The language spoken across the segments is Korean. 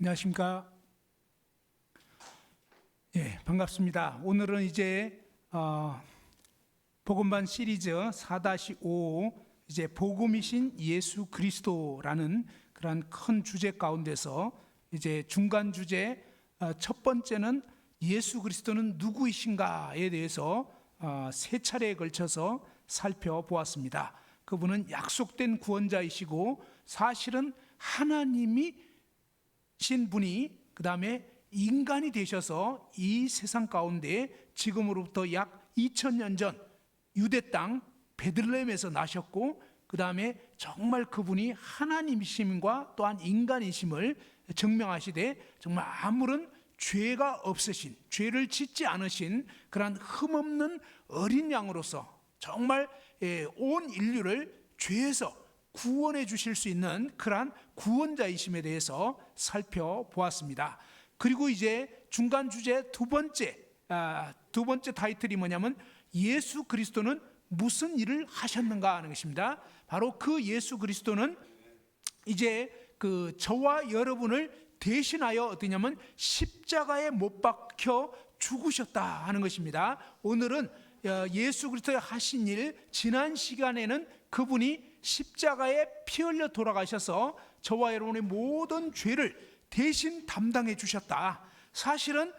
안녕하십니까? 반갑습니다. 오늘은 이제 복음반 시리즈 4-5 이제 복음이신 예수 그리스도라는 그런 큰 주제 가운데서 이제 중간 주제 첫 번째는 예수 그리스도는 누구이신가에 대해서 세 차례에 걸쳐서 살펴보았습니다. 그분은 약속된 구원자이시고 사실은 하나님이 신 분이 그 다음에 인간이 되셔서 이 세상 가운데 지금으로부터 약 2000년 전 유대 땅 베들레헴에서 나셨고 그 다음에 정말 그분이 하나님이심과 또한 인간이심을 증명하시되 정말 아무런 죄가 없으신, 죄를 짓지 않으신 그러한 흠없는 어린 양으로서 정말 온 인류를 죄에서 구원해 주실 수 있는 그러한 구원자이심에 대해서 살펴보았습니다. 그리고 이제 중간 주제 두 번째 타이틀이 뭐냐면 예수 그리스도는 무슨 일을 하셨는가 하는 것입니다. 바로 그 예수 그리스도는 이제 그 저와 여러분을 대신하여 어떠냐면 십자가에 못 박혀 죽으셨다 하는 것입니다. 오늘은 예수 그리스도의 하신 일, 지난 시간에는 그분이 십자가에 피 흘려 돌아가셔서 저와 여러분의 모든 죄를 대신 담당해 주셨다. 사실은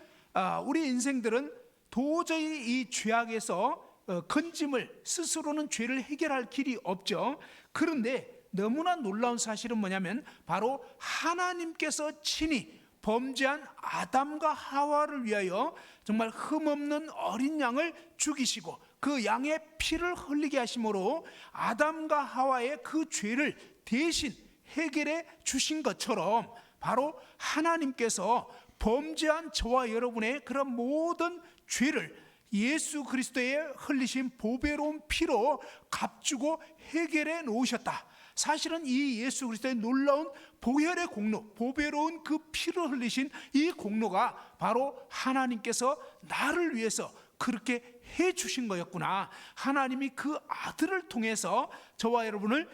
우리 인생들은 도저히 이 죄악에서 건짐을 스스로는 죄를 해결할 길이 없죠. 그런데 너무나 놀라운 사실은 뭐냐면 바로 하나님께서 친히 범죄한 아담과 하와를 위하여 정말 흠없는 어린 양을 죽이시고 그 양의 피를 흘리게 하심으로 아담과 하와의 그 죄를 대신 해결해 주신 것처럼 바로 하나님께서 범죄한 저와 여러분의 그런 모든 죄를 예수 그리스도의 흘리신 보배로운 피로 값주고 해결해 놓으셨다. 사실은 이 예수 그리스도의 놀라운 보혈의 공로, 보배로운 그 피를 흘리신 이 공로가 바로 하나님께서 나를 위해서 그렇게 해 주신 거였구나. 하나님이 그 아들을 통해서 저와 여러분을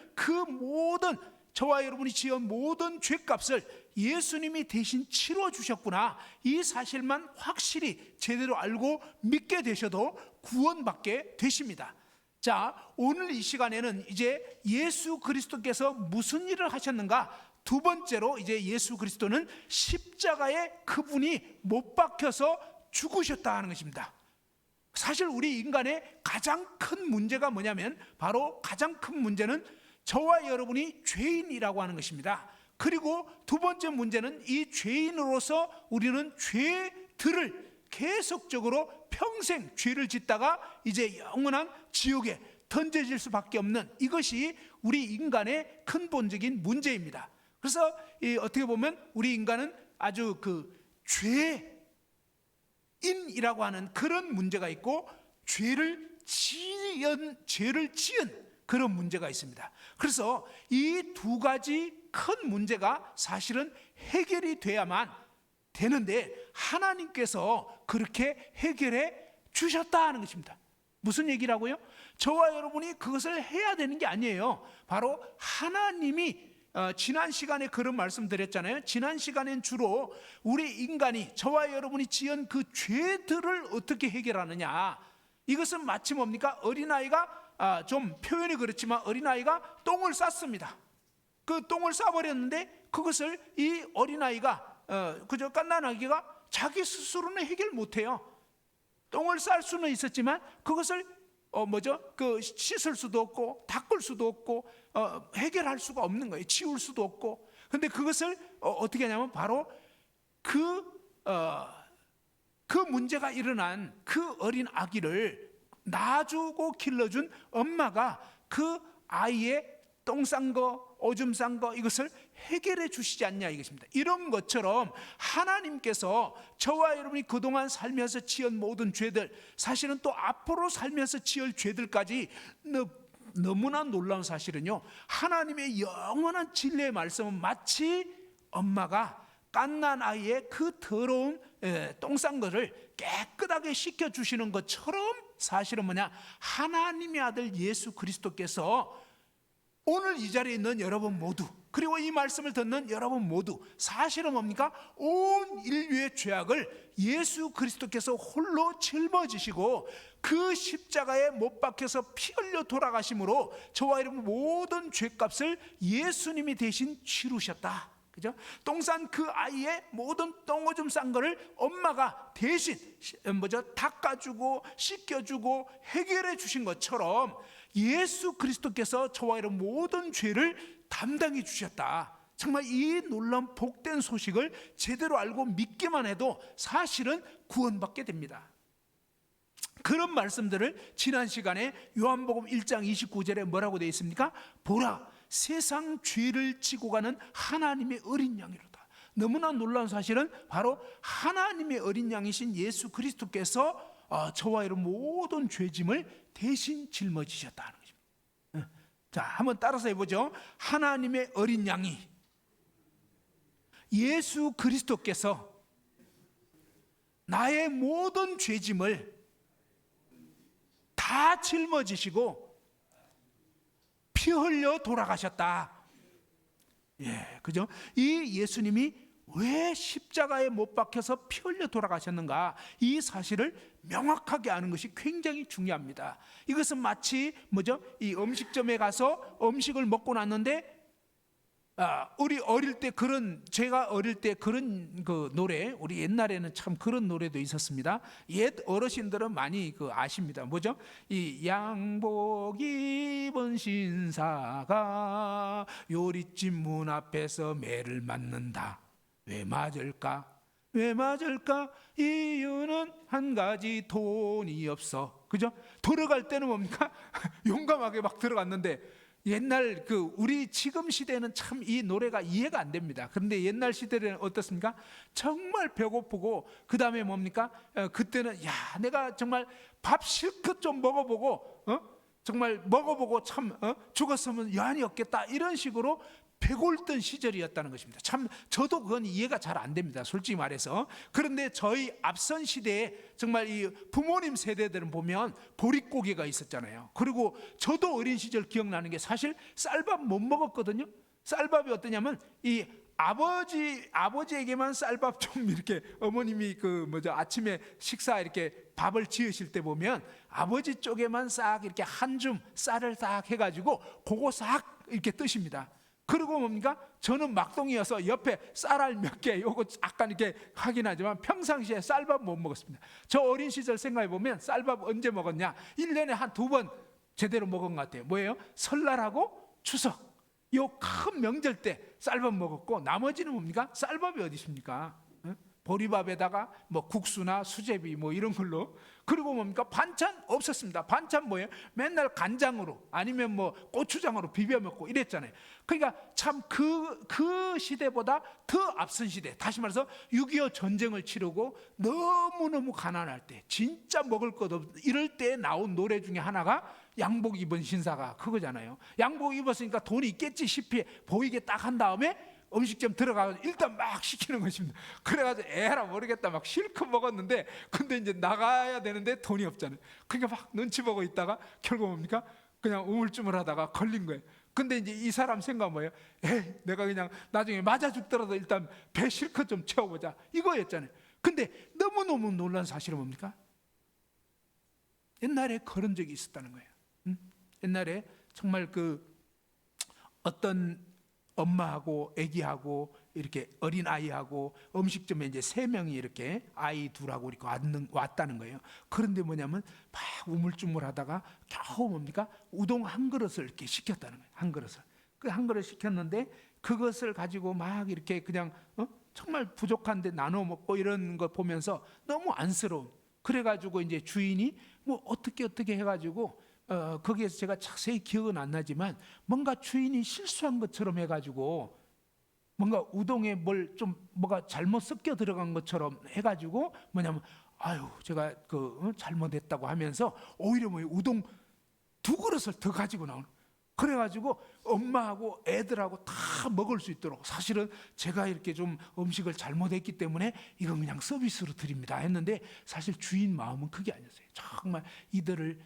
저와 여러분이 지은 모든 죄값을 예수님이 대신 치러 주셨구나. 이 사실만 확실히 제대로 알고 믿게 되셔도 구원받게 되십니다. 자, 오늘 이 시간에는 이제 예수 그리스도께서 무슨 일을 하셨는가? 두 번째로 이제 예수 그리스도는 십자가에 그분이 못 박혀서 죽으셨다 하는 것입니다. 사실 우리 인간의 가장 큰 문제가 뭐냐면 바로 가장 큰 문제는 저와 여러분이 죄인이라고 하는 것입니다. 그리고 두 번째 문제는 이 죄인으로서 우리는 죄들을 계속적으로 평생 죄를 짓다가 이제 영원한 지옥에 던져질 수밖에 없는 이것이 우리 인간의 근본적인 문제입니다. 그래서 어떻게 보면 우리 인간은 아주 그 죄인이라고 하는 그런 문제가 있고 죄를 지은 그런 문제가 있습니다. 그래서 이 두 가지 큰 문제가 사실은 해결이 돼야만 되는데 하나님께서 그렇게 해결해 주셨다 하는 것입니다. 무슨 얘기라고요? 저와 여러분이 그것을 해야 되는 게 아니에요. 바로 하나님이 지난 시간에 그런 말씀 드렸잖아요. 지난 시간엔 주로 우리 인간이 저와 여러분이 지은 그 죄들을 어떻게 해결하느냐. 이것은 마치 뭡니까? 어린아이가 좀 표현이 그렇지만 어린아이가 똥을 쌌습니다. 그 똥을 싸버렸는데 그것을 이 어린아이가 그저 갓난아기가 자기 스스로는 해결 못해요. 똥을 쌀 수는 있었지만 그것을 그 씻을 수도 없고 닦을 수도 없고 해결할 수가 없는 거예요. 치울 수도 없고. 근데 그것을 어떻게 하냐면 바로 그 문제가 일어난 그 어린 아기를 낳아주고 길러준 엄마가 그 아이의 똥 싼 거, 오줌 싼 거 이것을 해결해 주시지 않냐 이것입니다. 이런 것처럼 하나님께서 저와 여러분이 그동안 살면서 지은 모든 죄들, 사실은 또 앞으로 살면서 지을 죄들까지 너무나 놀라운 사실은요, 하나님의 영원한 진리의 말씀은 마치 엄마가 갓난 아이의 그 더러운 똥 싼 거를 깨끗하게 씻겨주시는 것처럼 사실은 뭐냐, 하나님의 아들 예수 그리스도께서 오늘 이 자리에 있는 여러분 모두, 그리고 이 말씀을 듣는 여러분 모두, 사실은 뭡니까? 온 인류의 죄악을 예수 그리스도께서 홀로 짊어지시고 그 십자가에 못 박혀서 피 흘려 돌아가심으로 저와 여러분 모든 죄값을 예수님이 대신 치르셨다. 그죠? 똥 싼 그 아이의 모든 똥오줌 싼 거를 엄마가 대신 닦아주고 씻겨주고 해결해 주신 것처럼 예수 그리스도께서 저와 여러분 모든 죄를 담당해 주셨다. 정말 이 놀라운 복된 소식을 제대로 알고 믿기만 해도 사실은 구원받게 됩니다. 그런 말씀들을 지난 시간에 요한복음 1장 29절에 뭐라고 되어 있습니까? 보라, 세상 죄를 지고 가는 하나님의 어린 양이로다. 너무나 놀라운 사실은 바로 하나님의 어린 양이신 예수 그리스도께서 저와 여러분 모든 죄짐을 대신 짊어지셨다는 것입니다. 자, 한번 따라서 해보죠. 하나님의 어린 양이 예수 그리스도께서 나의 모든 죄짐을 다 짊어지시고 피 흘려 돌아가셨다. 예, 그죠? 이 예수님이 왜 십자가에 못 박혀서 피 흘려 돌아가셨는가? 이 사실을 명확하게 아는 것이 굉장히 중요합니다. 이것은 마치 이 음식점에 가서 음식을 먹고 났는데 우리 어릴 때 제가 어릴 때 그런 그 노래, 우리 옛날에는 참 그런 노래도 있었습니다. 옛 어르신들은 많이 아십니다. 이 양복 입은 신사가 요리집 문 앞에서 매를 맞는다. 왜 맞을까? 왜 맞을까? 이유는 한 가지, 돈이 없어. 그죠? 들어갈 때는 뭡니까? 용감하게 막 들어갔는데 옛날 우리 지금 시대는 참 이 노래가 이해가 안 됩니다. 그런데 옛날 시대는 어떻습니까? 정말 배고프고 그 다음에 뭡니까? 그때는 내가 정말 밥 실컷 좀 먹어보고 정말 먹어보고 참 죽었으면 여한이 없겠다, 이런 식으로 배골던 시절이었다는 것입니다. 참 저도 그건 이해가 잘 안 됩니다, 솔직히 말해서. 그런데 저희 앞선 시대에 정말 이 부모님 세대들은 보면 보릿고개가 있었잖아요. 그리고 저도 어린 시절 기억나는 게 사실 쌀밥 못 먹었거든요. 쌀밥이 어떠냐면 이 아버지에게만 쌀밥 좀 이렇게 어머님이 아침에 식사 이렇게 밥을 지으실 때 보면 아버지 쪽에만 싹 이렇게 한 줌 쌀을 싹 해가지고 그거 싹 이렇게 뜨십니다. 그리고 뭡니까? 저는 막동이어서 옆에 쌀알 몇 개 요거 약간 이렇게 하긴 하지만 평상시에 쌀밥 못 먹었습니다. 저 어린 시절 생각해 보면 쌀밥 언제 먹었냐? 1년에 한 2번 제대로 먹은 것 같아요. 뭐예요? 설날하고 추석, 요 큰 명절 때 쌀밥 먹었고, 나머지는 뭡니까? 쌀밥이 어디 있습니까? 보리밥에다가 국수나 수제비 이런 걸로. 그리고 뭡니까? 반찬 없었습니다. 반찬 뭐예요? 맨날 간장으로 아니면 고추장으로 비벼 먹고 이랬잖아요. 그러니까 참 그 시대보다 더 앞선 시대, 다시 말해서 6.25 전쟁을 치르고 너무너무 가난할 때, 진짜 먹을 것 없, 이럴 때 나온 노래 중에 하나가 양복 입은 신사가 그거잖아요. 양복 입었으니까 돈이 있겠지 싶이 보이게 딱 한 다음에 음식점 들어가서 일단 막 시키는 것입니다. 그래가지고 에라 모르겠다 막 실컷 먹었는데, 근데 이제 나가야 되는데 돈이 없잖아요. 그러니까 막 눈치 보고 있다가 결국 뭡니까? 그냥 우물쭈물하다가 걸린 거예요. 근데 이제 이 사람 생각 뭐예요? 내가 그냥 나중에 맞아 죽더라도 일단 배 실컷 좀 채워보자, 이거였잖아요. 근데 너무너무 놀란 사실은 뭡니까? 옛날에 그런 적이 있었다는 거예요. 옛날에 정말 어떤 엄마하고 아기하고 이렇게 어린 아이하고 음식점에 이제 3명이 이렇게 아이 둘하고 이렇게 왔다는 거예요. 그런데 뭐냐면 막 우물쭈물하다가 겨우 뭡니까? 우동 한 그릇을 이렇게 시켰다는 거예요. 한 그릇을. 그 한 그릇 시켰는데 그것을 가지고 막 이렇게 그냥 정말 부족한데 나눠 먹고 이런 거 보면서 너무 안쓰러운. 그래가지고 이제 주인이 어떻게 해가지고 거기에서 제가 자세히 기억은 안 나지만 뭔가 주인이 실수한 것처럼 해가지고 뭔가 우동에 뭐가 잘못 섞여 들어간 것처럼 해가지고 뭐냐면 제가 잘못했다고 하면서 오히려 우동 2그릇을 더 가지고 나오는. 그래가지고 엄마하고 애들하고 다 먹을 수 있도록, 사실은 제가 이렇게 좀 음식을 잘못했기 때문에 이건 그냥 서비스로 드립니다 했는데, 사실 주인 마음은 그게 아니었어요. 정말 이들을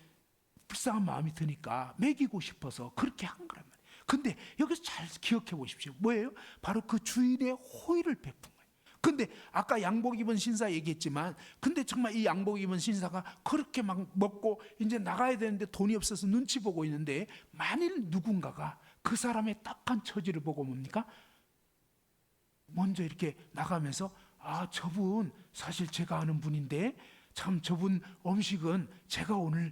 불쌍한 마음이 드니까 먹이고 싶어서 그렇게 한 거란 말이에요. 근데 여기서 잘 기억해 보십시오. 뭐예요? 바로 그 주인의 호의를 베푼 거예요. 근데 아까 양복 입은 신사 얘기했지만, 근데 정말 이 양복 입은 신사가 그렇게 막 먹고 이제 나가야 되는데 돈이 없어서 눈치 보고 있는데, 만일 누군가가 그 사람의 딱한 처지를 보고 뭡니까? 먼저 이렇게 나가면서, 아, 저분 사실 제가 아는 분인데 참 저분 음식은 제가 오늘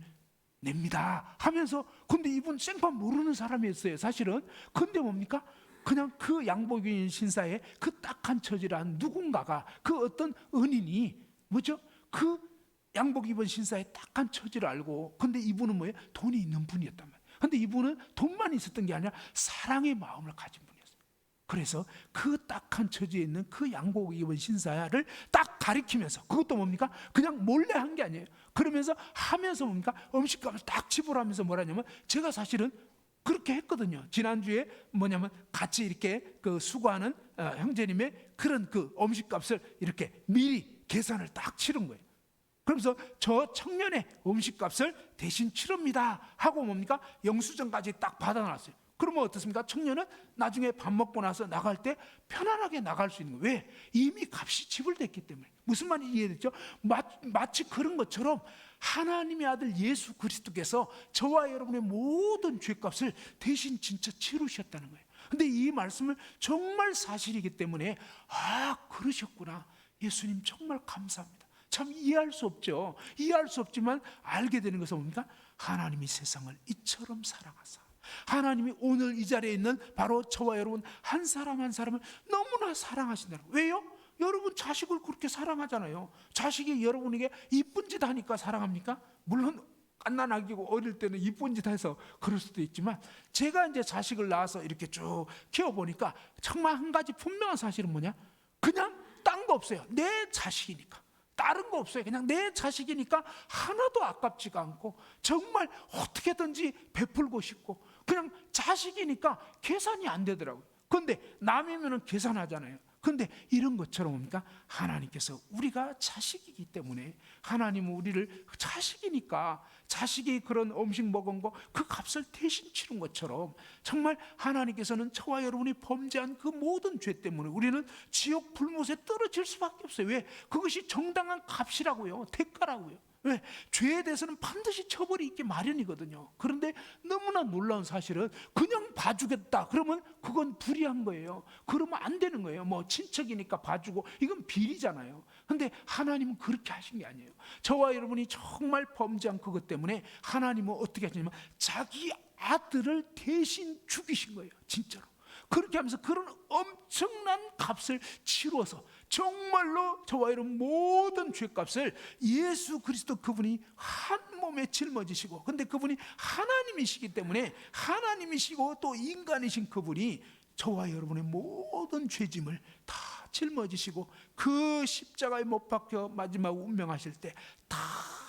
냅니다 하면서, 근데 이분 생판 모르는 사람이었어요 사실은. 근데 뭡니까? 그냥 그 양복인 신사의 그 딱한 처지란 누군가가, 그 어떤 은인이 뭐죠? 그 양복 입은 신사의 딱한 처지를 알고, 근데 이분은 뭐예요? 돈이 있는 분이었단 말이에요. 근데 이분은 돈만 있었던 게 아니라 사랑의 마음을 가진 분이었어요. 그래서 그 딱한 처지에 있는 그 양복 입은 신사를 딱 가리키면서, 그것도 뭡니까? 그냥 몰래 한 게 아니에요. 그러면서 하면서 뭡니까? 음식값을 딱 지불하면서 뭐라냐면, 제가 사실은 그렇게 했거든요. 지난주에 뭐냐면 같이 이렇게 그 수고하는 형제님의 그런 그 음식값을 이렇게 미리 계산을 딱 치른 거예요. 그러면서 저 청년의 음식값을 대신 치릅니다 하고 뭡니까? 영수증까지 딱 받아놨어요. 그러면 어떻습니까? 청년은 나중에 밥 먹고 나서 나갈 때 편안하게 나갈 수 있는 거예요. 왜? 이미 값이 지불됐기 때문에. 무슨 말인지 이해됐죠? 마치 그런 것처럼 하나님의 아들 예수 그리스도께서 저와 여러분의 모든 죄값을 대신 진짜 치르셨다는 거예요. 근데 이 말씀을 정말 사실이기 때문에, 아, 그러셨구나, 예수님 정말 감사합니다. 참 이해할 수 없죠. 이해할 수 없지만 알게 되는 것은 뭡니까? 하나님이 세상을 이처럼 사랑하사, 하나님이 오늘 이 자리에 있는 바로 저와 여러분 한 사람 한 사람을 너무나 사랑하신다는 거예요. 왜요? 여러분 자식을 그렇게 사랑하잖아요. 자식이 여러분에게 이쁜 짓 하니까 사랑합니까? 물론 갓난아기고 어릴 때는 이쁜 짓 해서 그럴 수도 있지만, 제가 이제 자식을 낳아서 이렇게 쭉 키워보니까 정말 한 가지 분명한 사실은 뭐냐? 그냥 딴 거 없어요. 내 자식이니까. 다른 거 없어요. 그냥 내 자식이니까 하나도 아깝지가 않고 정말 어떻게든지 베풀고 싶고, 그냥 자식이니까 계산이 안 되더라고요. 그런데 남이면 계산하잖아요. 그런데 이런 것처럼 뭡니까? 하나님께서 우리가 자식이기 때문에, 하나님은 우리를 자식이니까, 자식이 그런 음식 먹은 거 그 값을 대신 치른 것처럼, 정말 하나님께서는 저와 여러분이 범죄한 그 모든 죄 때문에 우리는 지옥 불못에 떨어질 수밖에 없어요. 왜? 그것이 정당한 값이라고요. 대가라고요. 왜? 죄에 대해서는 반드시 처벌이 있기 마련이거든요. 그런데 너무나 놀라운 사실은, 그냥 봐주겠다 그러면 그건 불의한 거예요. 그러면 안 되는 거예요. 뭐 친척이니까 봐주고, 이건 비리잖아요. 근데 하나님은 그렇게 하신 게 아니에요. 저와 여러분이 정말 범죄한 그것 때문에 하나님은 어떻게 하시냐면 자기 아들을 대신 죽이신 거예요. 진짜로. 그렇게 하면서 그런 엄청난 값을 치루어서 정말로 저와 여러분 모든 죄값을 예수 그리스도 그분이 한 몸에 짊어지시고, 근데 그분이 하나님이시기 때문에, 하나님이시고 또 인간이신 그분이 저와 여러분의 모든 죄짐을 다 짊어지시고, 그 십자가에 못 박혀 마지막 운명하실 때 다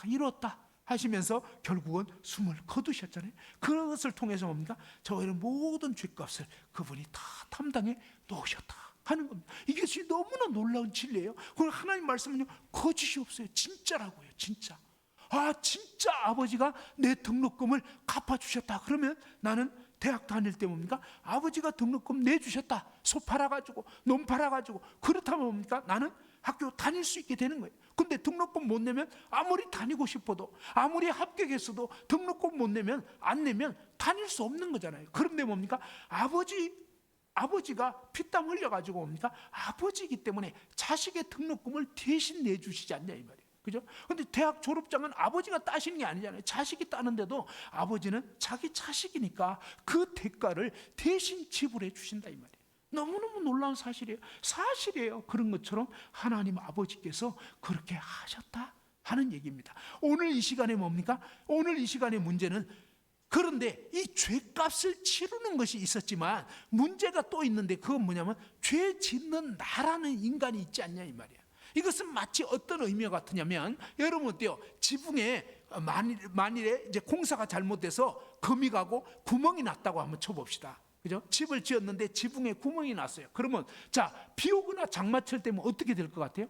이뤘다 하시면서 결국은 숨을 거두셨잖아요. 그것을 통해서 뭡니까? 저와 여러분 모든 죄값을 그분이 다 담당해 놓으셨다 하는 겁니다. 이것이 너무나 놀라운 진리예요. 그리고 하나님 말씀은요, 거짓이 없어요. 진짜라고요. 진짜. 아, 진짜 아버지가 내 등록금을 갚아주셨다. 그러면 나는 대학 다닐 때 뭡니까? 아버지가 등록금 내주셨다. 소 팔아가지고 논 팔아가지고, 그렇다면 뭡니까? 나는 학교 다닐 수 있게 되는 거예요. 근데 등록금 못 내면 아무리 다니고 싶어도, 아무리 합격했어도 등록금 못 내면, 안 내면 다닐 수 없는 거잖아요. 그런데 뭡니까? 아버지가 피땀 흘려가지고 뭡니까? 아버지이기 때문에 자식의 등록금을 대신 내주시지 않냐 이 말이에요. 그죠? 근데 대학 졸업장은 아버지가 따시는 게 아니잖아요. 자식이 따는데도 아버지는 자기 자식이니까 그 대가를 대신 지불해 주신다 이 말이에요. 너무너무 놀라운 사실이에요. 사실이에요. 그런 것처럼 하나님 아버지께서 그렇게 하셨다 하는 얘기입니다. 오늘 이 시간에 뭡니까? 오늘 이 시간의 문제는, 그런데 이 죄값을 치르는 것이 있었지만 문제가 또 있는데, 그건 뭐냐면 죄 짓는 나라는 인간이 있지 않냐 이 말이에요. 이것은 마치 어떤 의미와 같으냐면, 여러분 어때요? 지붕에 만일에 이제 공사가 잘못돼서 거미 가고 구멍이 났다고 한번 쳐봅시다. 그죠? 집을 지었는데 지붕에 구멍이 났어요. 그러면 자, 비 오거나 장마철 되면 어떻게 될 것 같아요?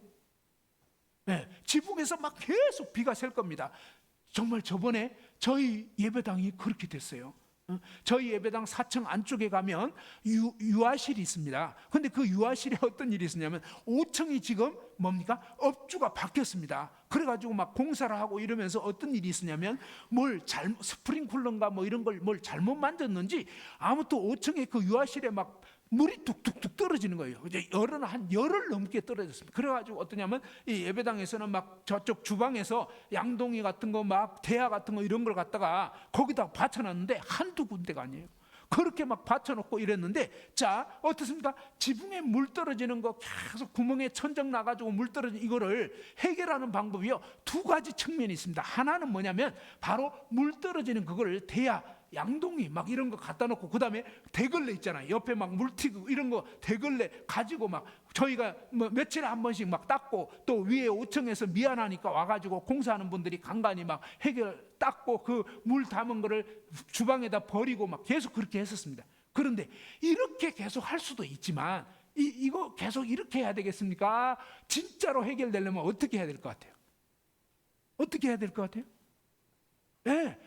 네, 지붕에서 막 계속 비가 셀 겁니다. 정말 저번에 저희 예배당이 그렇게 됐어요. 저희 예배당 4층 안쪽에 가면 유아실이 있습니다. 근데 그 유아실에 어떤 일이 있었냐면 5층이 지금 뭡니까? 업주가 바뀌었습니다. 그래가지고 막 공사를 하고 이러면서 어떤 일이 있었냐면 스프링쿨러인가 뭐 이런 걸 뭘 잘못 만졌는지 아무튼 5층에 그 유아실에 막 물이 뚝뚝뚝 떨어지는 거예요. 이제 한 열흘 넘게 떨어졌습니다. 그래가지고 어떠냐면 이 예배당에서는 막 저쪽 주방에서 양동이 같은 거 막 대야 같은 거 이런 걸 갖다가 거기다 받쳐놨는데 한두 군데가 아니에요. 그렇게 막 받쳐놓고 이랬는데, 자 어떻습니까? 지붕에 물 떨어지는 거 계속 구멍에 천정 나가지고 물 떨어지는 이거를 해결하는 방법이요, 두 가지 측면이 있습니다. 하나는 뭐냐면 바로 물 떨어지는 그걸 대야 양동이 막 이런 거 갖다 놓고, 그 다음에 대걸레 있잖아요. 옆에 막 물튀고 이런 거 대걸레 가지고 막 저희가 뭐 며칠에 한 번씩 막 닦고, 또 위에 5층에서 미안하니까 와가지고 공사하는 분들이 간간히 막 닦고 그 물 담은 거를 주방에다 버리고 막 계속 그렇게 했었습니다. 그런데 이렇게 계속 할 수도 있지만 이거 계속 이렇게 해야 되겠습니까? 진짜로 해결되려면 어떻게 해야 될 것 같아요? 어떻게 해야 될 것 같아요? 네.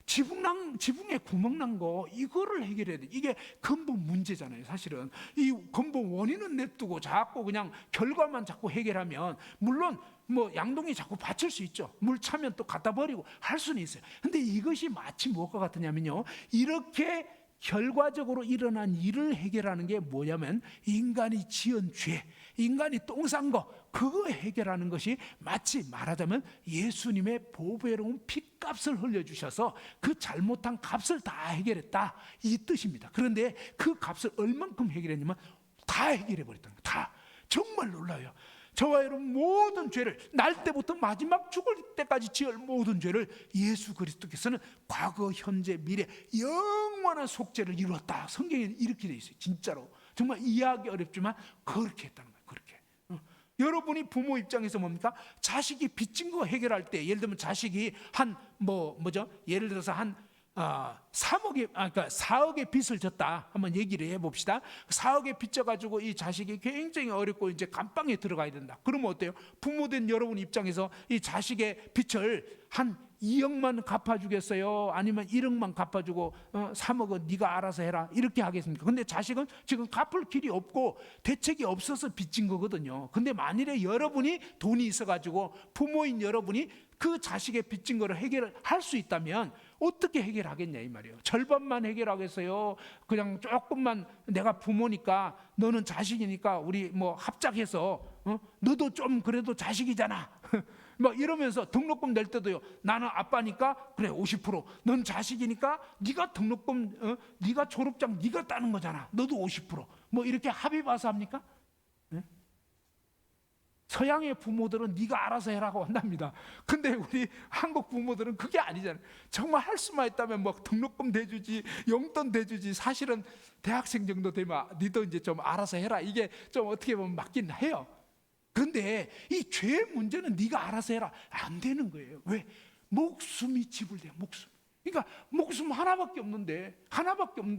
지붕에 구멍 난 거 이거를 해결해야 돼. 이게 근본 문제잖아요. 사실은 이 근본 원인은 냅두고 자꾸 그냥 결과만 자꾸 해결하면, 물론 뭐 양동이 자꾸 받칠 수 있죠. 물 차면 또 갖다 버리고 할 수는 있어요. 근데 이것이 마치 무엇과 같으냐면요, 이렇게 결과적으로 일어난 일을 해결하는 게 뭐냐면 인간이 지은 죄, 인간이 똥 싼 거, 그거 해결하는 것이 마치 말하자면 예수님의 보배로운 핏값을 흘려주셔서 그 잘못한 값을 다 해결했다, 이 뜻입니다. 그런데 그 값을 얼만큼 해결했냐면 다 해결해버렸다는 거예요. 다. 정말 놀라요. 저와 여러분 모든 죄를, 날 때부터 마지막 죽을 때까지 지을 모든 죄를 예수 그리스도께서는 과거, 현재, 미래 영원한 속죄를 이루었다. 성경에 이렇게 돼 있어요. 진짜로 정말 이해하기 어렵지만 그렇게 했다는 거예요. 그렇게. 여러분이 부모 입장에서 뭡니까? 자식이 빚진 거 해결할 때, 예를 들면 자식이 한 예를 들어서 한 4억의 빚을 졌다. 한번 얘기를 해봅시다. 4억의 빚 져가지고 이 자식이 굉장히 어렵고 이제 감방에 들어가야 된다. 그러면 어때요? 부모된 여러분 입장에서 이 자식의 빚을 한 2억만 갚아주겠어요? 아니면 1억만 갚아주고 3억은 네가 알아서 해라, 이렇게 하겠습니까? 근데 자식은 지금 갚을 길이 없고 대책이 없어서 빚진 거거든요. 근데 만일에 여러분이 돈이 있어가지고 부모인 여러분이 그 자식의 빚진 거를 해결할 수 있다면 어떻게 해결하겠냐 이 말이에요. 절반만 해결하겠어요? 그냥 조금만, 내가 부모니까 너는 자식이니까 우리 뭐 합작해서 너도 좀 그래도 자식이잖아 막 이러면서 등록금 낼 때도요, 나는 아빠니까 그래 50%, 넌 자식이니까 네가 등록금 네가 졸업장 네가 따는 거잖아, 너도 50%뭐 이렇게 합의 봐서 합니까? 서양의 부모들은 네가 알아서 해라고 한답니다. 근데 우리 한국 부모들은 그게 아니잖아요. 정말 할 수만 있다면 뭐 등록금 대주지, 용돈 대주지. 사실은 대학생 정도 되면 니도 이제 좀 알아서 해라, 이게 좀 어떻게 보면 맞긴 해요. 그런데 이 죄 문제는 네가 알아서 해라, 안 되는 거예요. 왜? 목숨이 지불돼요. 목숨. 그러니까 목숨 하나밖에 없는데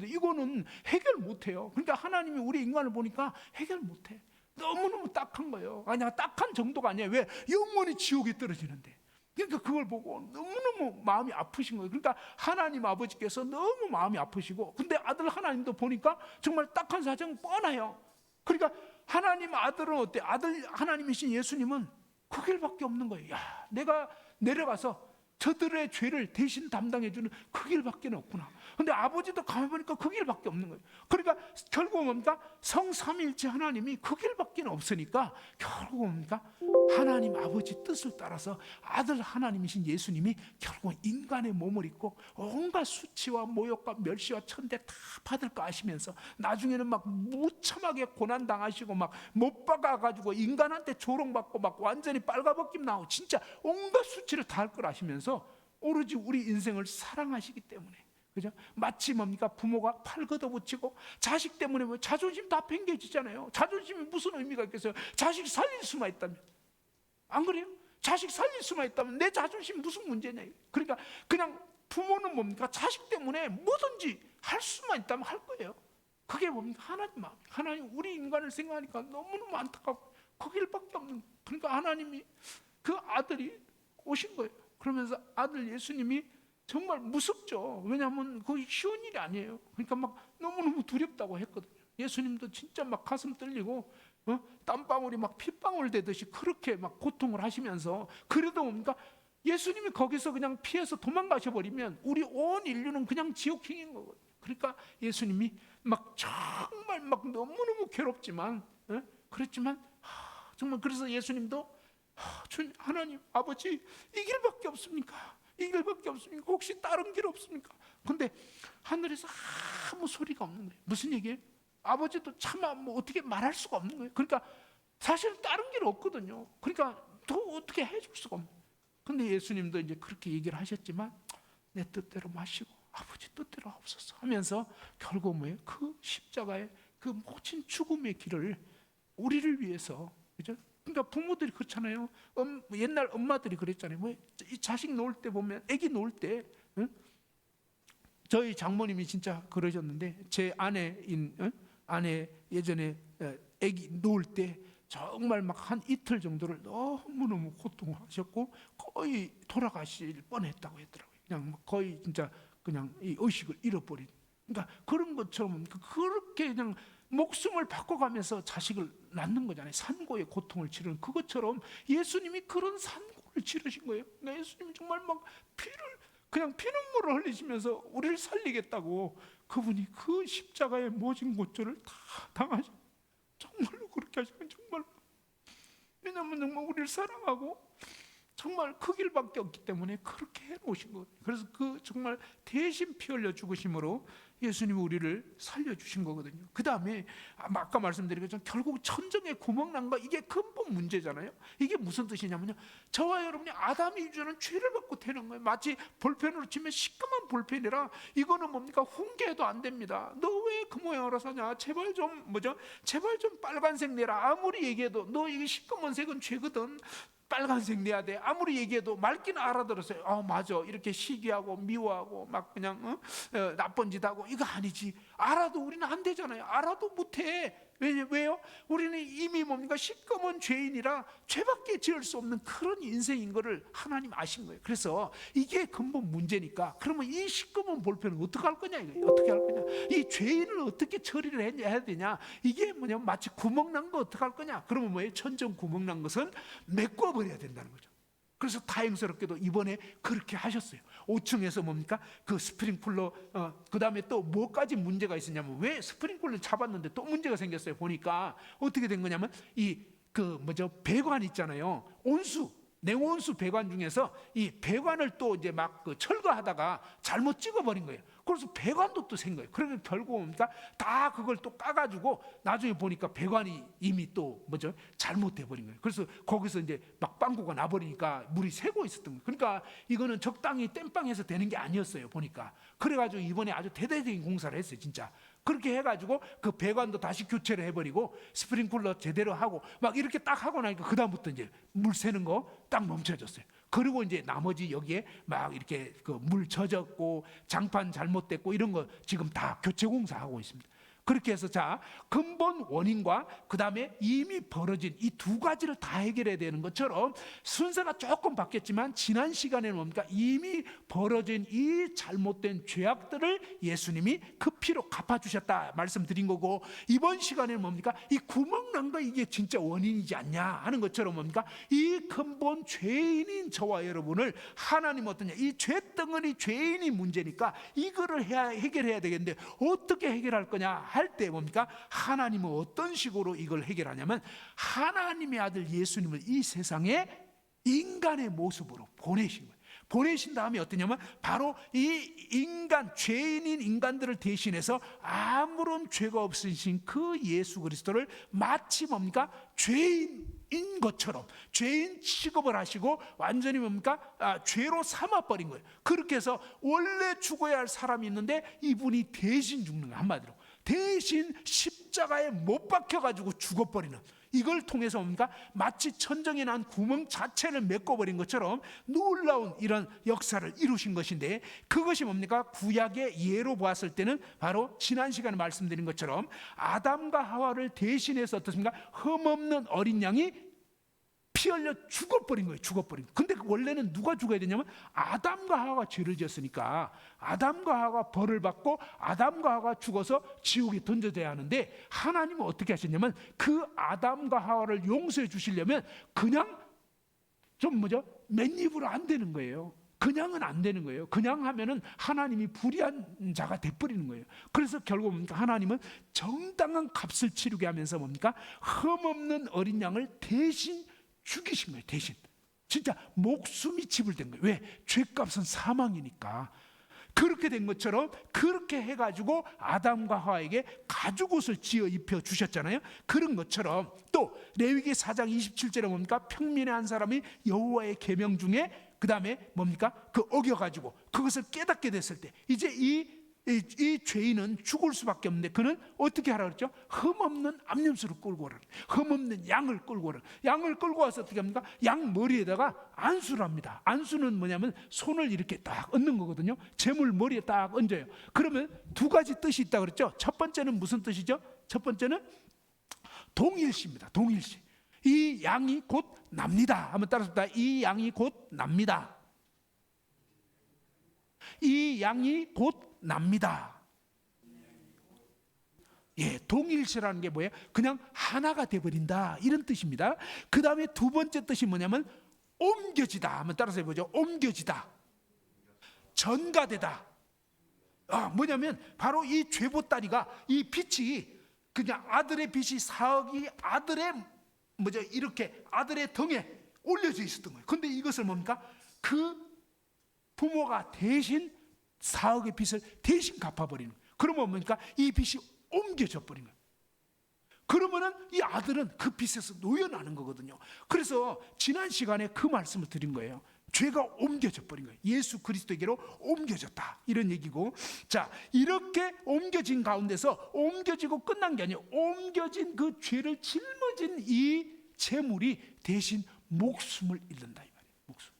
이거는 해결 못해요. 그러니까 하나님이 우리 인간을 보니까 해결 못해. 너무너무 딱한 거예요. 아니야, 딱한 정도가 아니에요. 왜? 영원히 지옥에 떨어지는데. 그러니까 그걸 보고 너무너무 마음이 아프신 거예요. 그러니까 하나님 아버지께서 너무 마음이 아프시고, 근데 아들 하나님도 보니까 정말 딱한 사정 뻔해요. 그러니까 하나님 아들은 어때? 아들 하나님이신 예수님은 그 길밖에 없는 거예요. 야, 내가 내려가서 저들의 죄를 대신 담당해주는 그 길밖에 없구나. 근데 아버지도 가만히 보니까 그 길밖에 없는 거예요. 그러니까 결국 뭡니까? 성삼일체 하나님이 그 길밖에 없으니까 결국 뭡니까? 하나님 아버지 뜻을 따라서 아들 하나님이신 예수님이 결국 인간의 몸을 입고 온갖 수치와 모욕과 멸시와 천대 다 받을 거 아시면서 나중에는 막 무참하게 고난 당하시고 막 못 박아가지고 인간한테 조롱받고 막 완전히 빨가벗김 나오고 진짜 온갖 수치를 다 할 걸 아시면서 오로지 우리 인생을 사랑하시기 때문에, 그죠? 마치 뭡니까? 부모가 팔 걷어붙이고 자식 때문에 뭐 자존심 다 팽개지잖아요. 자존심이 무슨 의미가 있겠어요? 자식 살릴 수만 있다면. 안 그래요? 자식 살릴 수만 있다면 내 자존심 무슨 문제냐. 그러니까 그냥 부모는 뭡니까? 자식 때문에 뭐든지 할 수만 있다면 할 거예요. 그게 뭡니까? 하나님 마음. 하나님 우리 인간을 생각하니까 너무너무 안타깝고 그 길밖에 없는. 그러니까 하나님이 그 아들이 오신 거예요. 그러면서 아들 예수님이 정말 무섭죠. 왜냐하면 거의 쉬운 일이 아니에요. 그러니까 막 너무너무 두렵다고 했거든요. 예수님도 진짜 막 가슴 떨리고 땀방울이 막 핏방울 되듯이 그렇게 막 고통을 하시면서, 그래도 뭡니까? 예수님이 거기서 그냥 피해서 도망가셔 버리면 우리 온 인류는 그냥 지옥행인 거거든요. 그러니까 예수님이 막 정말 막 너무너무 괴롭지만, 그렇지만 정말 그래서 예수님도 하나님 아버지, 이 길밖에 없습니까? 이 길밖에 없습니까? 혹시 다른 길 없습니까? 근데 하늘에서 아무 소리가 없는 거예요. 무슨 얘기예요? 아버지도 차마 뭐 어떻게 말할 수가 없는 거예요. 그러니까 사실 다른 길 없거든요. 그러니까 더 어떻게 해줄 수가 없는 거예요. 근데 예수님도 이제 그렇게 얘기를 하셨지만, 내 뜻대로 마시고 아버지 뜻대로 하옵소서 하면서 결국 뭐예요? 그 십자가의 그 모진 죽음의 길을 우리를 위해서, 그죠? 그러니까 부모들이 그렇잖아요. 옛날 엄마들이 그랬잖아요. 뭐 이 자식 놓을 때 보면, 아기 놓을 때, 저희 장모님이 진짜 그러셨는데, 제 아내 예전에 아기 놓을 때 정말 막 한 이틀 정도를 너무너무 고통하셨고 거의 돌아가실 뻔했다고 했더라고요. 그냥 거의 진짜 그냥 이 의식을 잃어버린. 그러니까 그런 것처럼 그렇게 그냥 목숨을 바꿔가면서 자식을 낳는 거잖아요. 산고의 고통을 치르는 그것처럼 예수님이 그런 산고를 치르신 거예요. 그러니까 예수님이 정말 막 그냥 피눈물을 흘리시면서 우리를 살리겠다고 그분이 그 십자가의 모진 고초를 다 당하시고, 정말로 그렇게 하시면 정말, 왜냐하면 정말 우리를 사랑하고 정말 그 길밖에 없기 때문에 그렇게 해놓으신 거예요. 그래서 그 정말 대신 피 흘려 죽으심으로 예수님이 우리를 살려주신 거거든요. 그 다음에 아까 말씀드린 것처럼 결국 천정에 구멍 난 거, 이게 근본 문제잖아요. 이게 무슨 뜻이냐면요, 저와 여러분이 아담이 유전한 죄를 받고 태어난 거예요. 마치 볼펜으로 치면 시꺼먼 볼펜이라 이거는 뭡니까? 훈계해도 안 됩니다. 너 왜 그 모양으로 사냐? 제발 좀 제발 좀 빨간색 내라. 아무리 얘기해도 너 이게 시꺼먼 색은 죄거든. 빨간색 내야 돼. 아무리 얘기해도 말기는 알아들었어요. 맞아. 이렇게 시기하고 미워하고 막 그냥 나쁜 짓 하고 이거 아니지. 알아도 우리는 안 되잖아요. 알아도 못해. 왜요? 우리는 이미 뭡니까? 시꺼먼 죄인이라 죄밖에 지을 수 없는 그런 인생인 거를 하나님 아신 거예요. 그래서 이게 근본 문제니까, 그러면 이 시꺼먼 볼펜은 어떻게 할 거냐, 이거 어떻게 할 거냐, 이 죄인을 어떻게 처리를 해야 되냐, 이게 뭐냐면 마치 구멍 난 거 어떻게 할 거냐. 그러면 뭐예요? 천정 구멍 난 것은 메꿔버려야 된다는 거죠. 그래서 다행스럽게도 이번에 그렇게 하셨어요. 5층에서 뭡니까? 그 스프링쿨러, 그 다음에 또 뭐까지 문제가 있었냐면, 왜 스프링쿨러 잡았는데 또 문제가 생겼어요. 보니까 어떻게 된 거냐면, 배관 있잖아요. 냉온수 배관 중에서 이 배관을 또 이제 막 철거하다가 잘못 찍어버린 거예요. 그래서 배관도 또 생 거예요. 그러면 결국 뭡니까? 다 그걸 또 까가지고 나중에 보니까 배관이 이미 또 잘못돼 버린 거예요. 그래서 거기서 이제 막 빵꾸가 나버리니까 물이 새고 있었던 거예요. 그러니까 이거는 적당히 땜빵해서 되는 게 아니었어요, 보니까. 그래가지고 이번에 아주 대대적인 공사를 했어요, 진짜. 그렇게 해가지고 그 배관도 다시 교체를 해버리고 스프링쿨러 제대로 하고 막 이렇게 딱 하고 나니까 그 다음부터 이제 물 새는 거 딱 멈춰졌어요. 그리고 이제 나머지 여기에 막 이렇게 그 물 젖었고 장판 잘못됐고 이런 거 지금 다 교체 공사하고 있습니다. 그렇게 해서 근본 원인과 그 다음에 이미 벌어진 이 두 가지를 다 해결해야 되는 것처럼 순서가 조금 바뀌었지만, 지난 시간에는 뭡니까? 이미 벌어진 이 잘못된 죄악들을 예수님이 그 피로 갚아주셨다 말씀드린 거고, 이번 시간에는 뭡니까? 이 구멍 난 거 이게 진짜 원인이지 않냐 하는 것처럼 뭡니까? 이 근본 죄인인 저와 여러분을 하나님 어떠냐, 이 죄덩어리 죄인이 문제니까 이거를 해결해야 되겠는데 어떻게 해결할 거냐 할 때 뭡니까? 하나님은 어떤 식으로 이걸 해결하냐면, 하나님의 아들 예수님을 이 세상에 인간의 모습으로 보내신 거예요. 보내신 다음에 어떠냐면, 바로 이 죄인인 인간들을 대신해서 아무런 죄가 없으신 그 예수 그리스도를 마치 뭡니까? 죄인인 것처럼 죄인 취급을 하시고 완전히 뭡니까? 죄로 삼아버린 거예요. 그렇게 해서 원래 죽어야 할 사람이 있는데 이분이 대신 죽는 거예요. 한마디로 대신 십자가에 못 박혀가지고 죽어버리는, 이걸 통해서 뭡니까? 마치 천정에 난 구멍 자체를 메꿔버린 것처럼 놀라운 이런 역사를 이루신 것인데, 그것이 뭡니까? 구약의 예로 보았을 때는 바로 지난 시간에 말씀드린 것처럼 아담과 하와를 대신해서 어떻습니까? 흠없는 어린 양이 피 흘려 죽어버린 거예요. 죽어버린 거예요. 근데 원래는 누가 죽어야 되냐면 아담과 하와가 죄를 지었으니까 아담과 하와가 벌을 받고 아담과 하와가 죽어서 지옥에 던져져야 하는데, 하나님은 어떻게 하셨냐면 그 아담과 하와를 용서해 주시려면 그냥 좀 맨입으로 안 되는 거예요. 그냥은 안 되는 거예요. 그냥 하면은 하나님이 불의한 자가 돼버리는 거예요. 그래서 결국 뭡니까? 하나님은 정당한 값을 치르게 하면서 뭡니까? 흠없는 어린 양을 대신 죽이신 거예요. 대신. 진짜 목숨이 지불된 거예요. 왜? 죄값은 사망이니까. 그렇게 된 것처럼 그렇게 해가지고 아담과 하와에게 가죽옷을 지어 입혀 주셨잖아요. 그런 것처럼 또 레위기 4장 27절에 뭡니까? 평민의 한 사람이 여호와의 계명 중에 그 다음에 뭡니까? 그 어겨가지고 그것을 깨닫게 됐을 때 이제 이 죄인은 죽을 수밖에 없는데 그는 어떻게 하라 그랬죠? 흠없는 암염소를 끌고 오라. 흠없는 양을 끌고 오라. 양을 끌고 와서 어떻게 합니까? 양 머리에다가 안수를 합니다. 안수는 뭐냐면 손을 이렇게 딱 얹는 거거든요. 재물 머리에 딱 얹어요. 그러면 두 가지 뜻이 있다고 그랬죠. 첫 번째는 무슨 뜻이죠? 첫 번째는 동일시입니다. 동일시. 이 양이 곧 납니다. 한번 따라서 이 양이 곧 납니다. 이 양이 곧 납니다. 예, 동일시라는 게 뭐예요? 그냥 하나가 돼버린다, 이런 뜻입니다. 그 다음에 두 번째 뜻이 뭐냐면 옮겨지다. 한번 따라서 해보죠. 옮겨지다, 전가되다. 뭐냐면 바로 이 죄보따리가, 이 빛이 그냥 아들의 빛이 사억이 아들의 이렇게 아들의 등에 올려져 있었던 거예요. 근데 이것을 뭡니까? 그 부모가 대신 사억의 빚을 대신 갚아버리는 거예요. 그러면 뭡니까? 이 빚이 옮겨져 버린 거예요. 그러면은 이 아들은 그 빚에서 놓여나는 거거든요. 그래서 지난 시간에 그 말씀을 드린 거예요. 죄가 옮겨져 버린 거예요. 예수 그리스도에게로 옮겨졌다, 이런 얘기고, 자, 이렇게 옮겨진 가운데서 옮겨지고 끝난 게 아니에요. 옮겨진 그 죄를 짊어진 이 재물이 대신 목숨을 잃는다, 이 말이에요. 목숨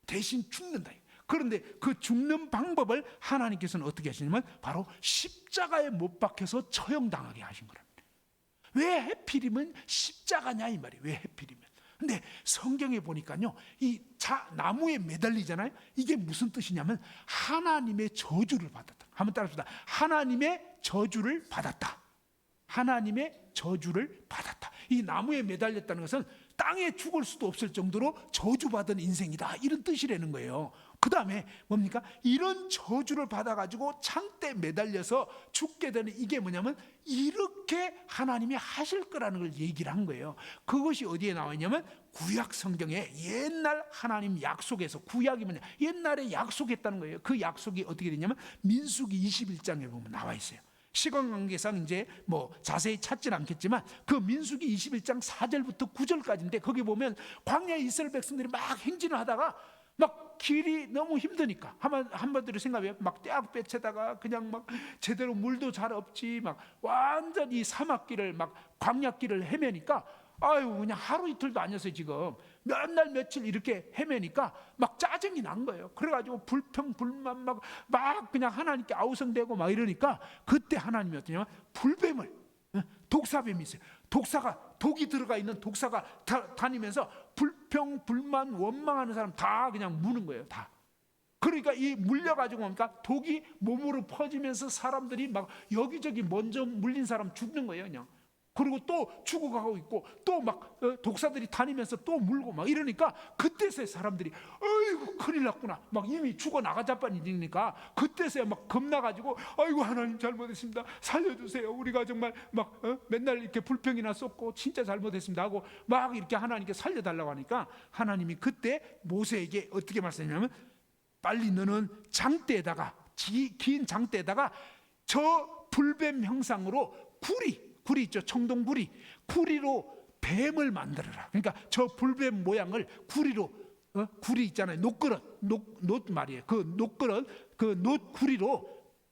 대신 죽는다. 그런데 그 죽는 방법을 하나님께서는 어떻게 하시냐면 바로 십자가에 못 박혀서 처형당하게 하신 거랍니다. 왜 하필이면 십자가냐 이 말이에요. 왜 하필이면. 근데 성경에 보니까요, 이 나무에 매달리잖아요. 이게 무슨 뜻이냐면 하나님의 저주를 받았다. 한번 따라합시다. 하나님의 저주를 받았다. 하나님의 저주를 받았다. 이 나무에 매달렸다는 것은 땅에 죽을 수도 없을 정도로 저주받은 인생이다, 이런 뜻이라는 거예요. 그 다음에 뭡니까? 이런 저주를 받아가지고 창대에 매달려서 죽게 되는, 이게 뭐냐면 이렇게 하나님이 하실 거라는 걸 얘기를 한 거예요. 그것이 어디에 나와 있냐면 구약 성경에 옛날 하나님 약속에서, 구약이 뭐냐, 옛날에 약속했다는 거예요. 그 약속이 어떻게 되냐면 민수기 21장에 보면 나와 있어요. 시간 관계상 이제 자세히 찾지는 않겠지만 그 민수기 21장 4절부터 9절까지인데 거기 보면 광야에 이스라엘 백성들이 막 행진을 하다가 막 길이 너무 힘드니까 한마디로 생각해요. 막 떼약 빼채다가 그냥 막 제대로 물도 잘 없지, 막 완전히 사막길을, 막 광야길을 헤매니까 그냥 하루 이틀도 아니었어요. 지금 몇 날 며칠 이렇게 헤매니까 막 짜증이 난 거예요. 그래가지고 불평불만 막 그냥 하나님께 아우성대고 막 이러니까 그때 하나님이 어떠냐면 불뱀을, 독사뱀이 있어요. 독이 들어가 있는 독사가 다니면서 불평불만 원망하는 사람 다 그냥 무는 거예요. 다. 그러니까 이 물려가지고 뭡니까? 독이 몸으로 퍼지면서 사람들이 막 여기저기 먼저 물린 사람 죽는 거예요. 그냥. 그리고 또 죽어가고 있고 또 막 독사들이 다니면서 또 물고 막 이러니까 그때서야 사람들이 아이고 큰일 났구나, 막 이미 죽어 나가자빠니니까 그때서야 막 겁나가지고 아이고 하나님 잘못했습니다, 살려주세요, 우리가 정말 막 맨날 이렇게 불평이나 쏟고 진짜 잘못했습니다 하고 막 이렇게 하나님께 살려달라고 하니까 하나님이 그때 모세에게 어떻게 말씀하냐면 빨리 너는 장대에다가, 긴 장대에다가 저 불뱀 형상으로 구리 있죠, 청동구리, 구리로 뱀을 만들어라. 그러니까 저 불뱀 모양을 구리로, 구리 있잖아요, 녹 말이에요. 그 녹그릇, 그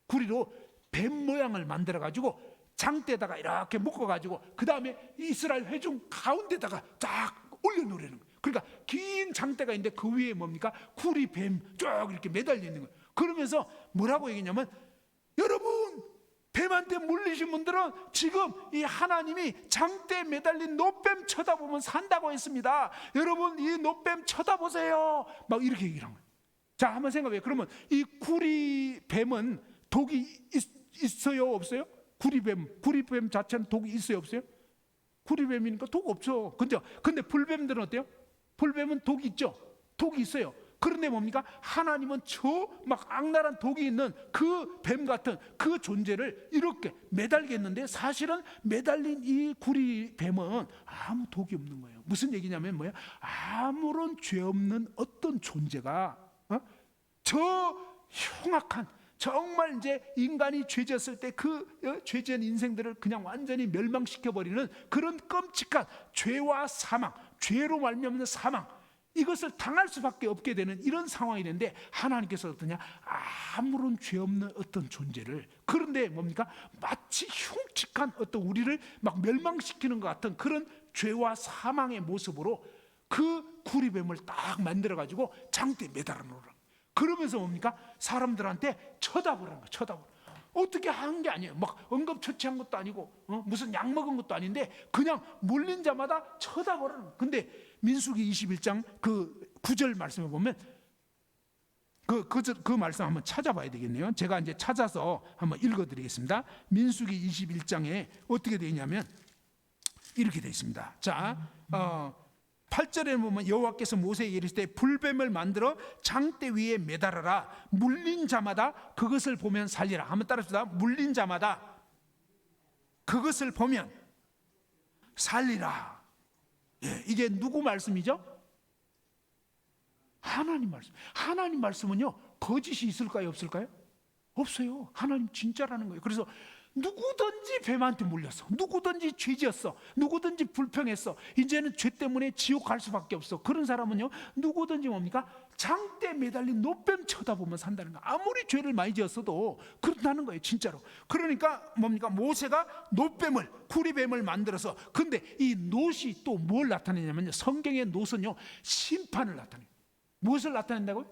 구리로 뱀 모양을 만들어 가지고 장대에다가 이렇게 묶어 가지고 그 다음에 이스라엘 회중 가운데다가 쫙 올려놓으라는 거예요. 그러니까 긴 장대가 있는데 그 위에 뭡니까? 구리 뱀 쭉 이렇게 매달려 있는 거예요. 그러면서 뭐라고 얘기했냐면 여러분, 뱀한테 뱀한테 물리신 분들은 지금 이 하나님이 장대에 매달린 노뱀 쳐다보면 산다고 했습니다. 여러분 이 노뱀 쳐다보세요. 막 이렇게 얘기를 한 거예요. 자, 한번 생각해요. 그러면 이 구리뱀은 독이 있어요, 없어요? 구리뱀 자체는 독이 있어요, 없어요? 구리뱀이니까 독 없죠. 근데 불뱀들은 어때요? 불뱀은 독이 있죠. 독이 있어요. 그런데 뭡니까? 하나님은 저 막 악랄한 독이 있는 그 뱀 같은 그 존재를 이렇게 매달겠는데, 사실은 매달린 이 구리뱀은 아무 독이 없는 거예요. 무슨 얘기냐면 뭐예요? 아무런 죄 없는 어떤 존재가 저 흉악한, 정말 이제 인간이 죄졌을 때 그 죄지은 인생들을 그냥 완전히 멸망시켜버리는 그런 끔찍한 죄와 사망, 죄로 말미암는 사망, 이것을 당할 수밖에 없게 되는 이런 상황이 되는데, 하나님께서 어떠냐? 아무런 죄 없는 어떤 존재를, 그런데 뭡니까? 마치 흉측한 어떤 우리를 막 멸망시키는 것 같은 그런 죄와 사망의 모습으로 그 구리뱀을 딱 만들어가지고 장대에 매달아 놓으라. 그러면서 뭡니까? 사람들한테 쳐다보라는 거예요. 쳐다보라. 어떻게 한 게 아니에요. 막 응급처치한 것도 아니고 무슨 약 먹은 것도 아닌데 그냥 물린 자마다 쳐다보라는 거예요. 근데 민수기 21장 그 9절 말씀을 보면 그 말씀 한번 찾아봐야 되겠네요. 제가 이제 찾아서 한번 읽어드리겠습니다. 민수기 21장에 어떻게 되어 있냐면 이렇게 되어 있습니다. 자, 8절에 보면 여호와께서 모세에게 이르시되 불뱀을 만들어 장대 위에 매달아라. 물린 자마다 그것을 보면 살리라. 한번 따라합시다. 물린 자마다 그것을 보면 살리라. 예, 이게 누구 말씀이죠? 하나님 말씀. 하나님 말씀은요, 거짓이 있을까요, 없을까요? 없어요. 하나님 진짜라는 거예요. 그래서 누구든지 뱀한테 물렸어, 누구든지 죄지었어, 누구든지 불평했어, 이제는 죄 때문에 지옥 갈 수밖에 없어. 그런 사람은요, 누구든지 뭡니까? 장대에 매달린 노뱀 쳐다보면 산다는 거. 아무리 죄를 많이 지었어도 그렇다는 거예요, 진짜로. 그러니까 뭡니까? 모세가 노뱀을, 구리뱀을 만들어서, 근데 이 놋이 또 뭘 나타내냐면요, 성경의 놋은요 심판을 나타내요. 무엇을 나타낸다고요?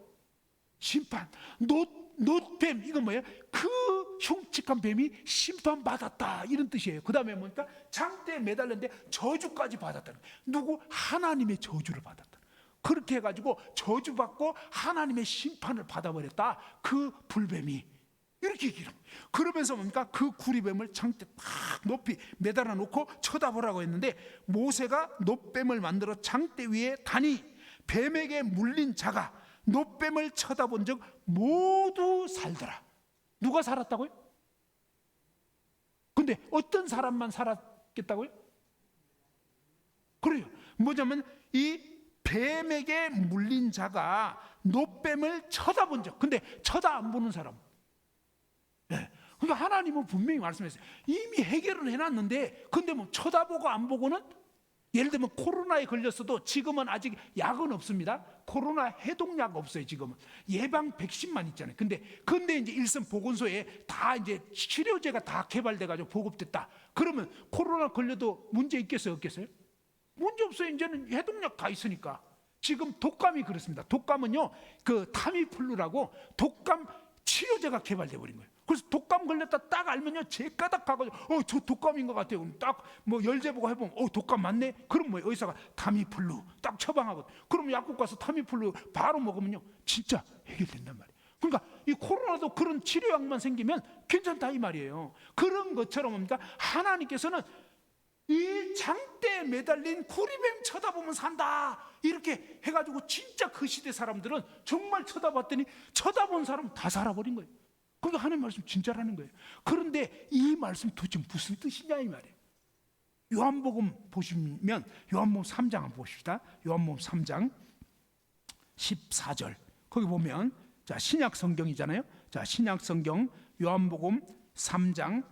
심판. 놋뱀, 이건 뭐예요? 그 흉측한 뱀이 심판받았다, 이런 뜻이에요. 그 다음에 뭡니까? 장대에 매달렸는데 저주까지 받았다는 거예요. 누구? 하나님의 저주를 받았다. 그렇게 해가지고 저주받고 하나님의 심판을 받아버렸다, 그 불뱀이. 이렇게 얘기를 합니다. 그러면서 뭡니까? 그 구리뱀을 장대 딱 높이 매달아 놓고 쳐다보라고 했는데, 모세가 놋뱀을 만들어 장대 위에 다니 뱀에게 물린 자가 놋뱀을 쳐다본 적 모두 살더라. 누가 살았다고요? 근데 어떤 사람만 살았겠다고요? 그래요. 뭐냐면 이 뱀에게 물린 자가 놋뱀을 쳐다본 적, 근데 쳐다 안 보는 사람. 네. 그러니까 하나님은 분명히 말씀했어요. 이미 해결을 해놨는데, 근데 뭐 쳐다보고 안 보고는, 예를 들면 코로나에 걸렸어도 지금은 아직 약은 없습니다. 코로나 해독약 없어요. 지금은 예방 백신만 있잖아요. 근데 이제 일선 보건소에 다 이제 치료제가 다 개발돼가지고 보급됐다. 그러면 코로나 걸려도 문제 있겠어요, 없겠어요? 문제 없어요. 이제는 해독약 다 있으니까. 지금 독감이 그렇습니다. 독감은요, 그 타미플루라고 독감 치료제가 개발돼 버린 거예요. 그래서 독감 걸렸다 딱 알면요, 제까닥 가가지고 저 독감인 것 같아요. 딱 뭐 열재 보고 해보면 독감 맞네. 그럼 뭐 의사가 타미플루 딱 처방하거든. 그럼 약국 가서 타미플루 바로 먹으면요, 진짜 해결된단 말이에요. 그러니까 이 코로나도 그런 치료약만 생기면 괜찮다, 이 말이에요. 그런 것처럼 뭡니까? 하나님께서는 이 장대에 매달린 구리뱀 쳐다보면 산다, 이렇게 해가지고 진짜 그 시대 사람들은 정말 쳐다봤더니 쳐다본 사람 다 살아버린 거예요. 그러니까 하나님 말씀 진짜라는 거예요. 그런데 이 말씀 도대체 무슨 뜻이냐, 이 말이에요. 요한복음 보시면 요한복음 3장 한번 보십시다. 요한복음 3장 14절 거기 보면, 자, 신약 성경이잖아요. 자, 신약 성경 요한복음 3장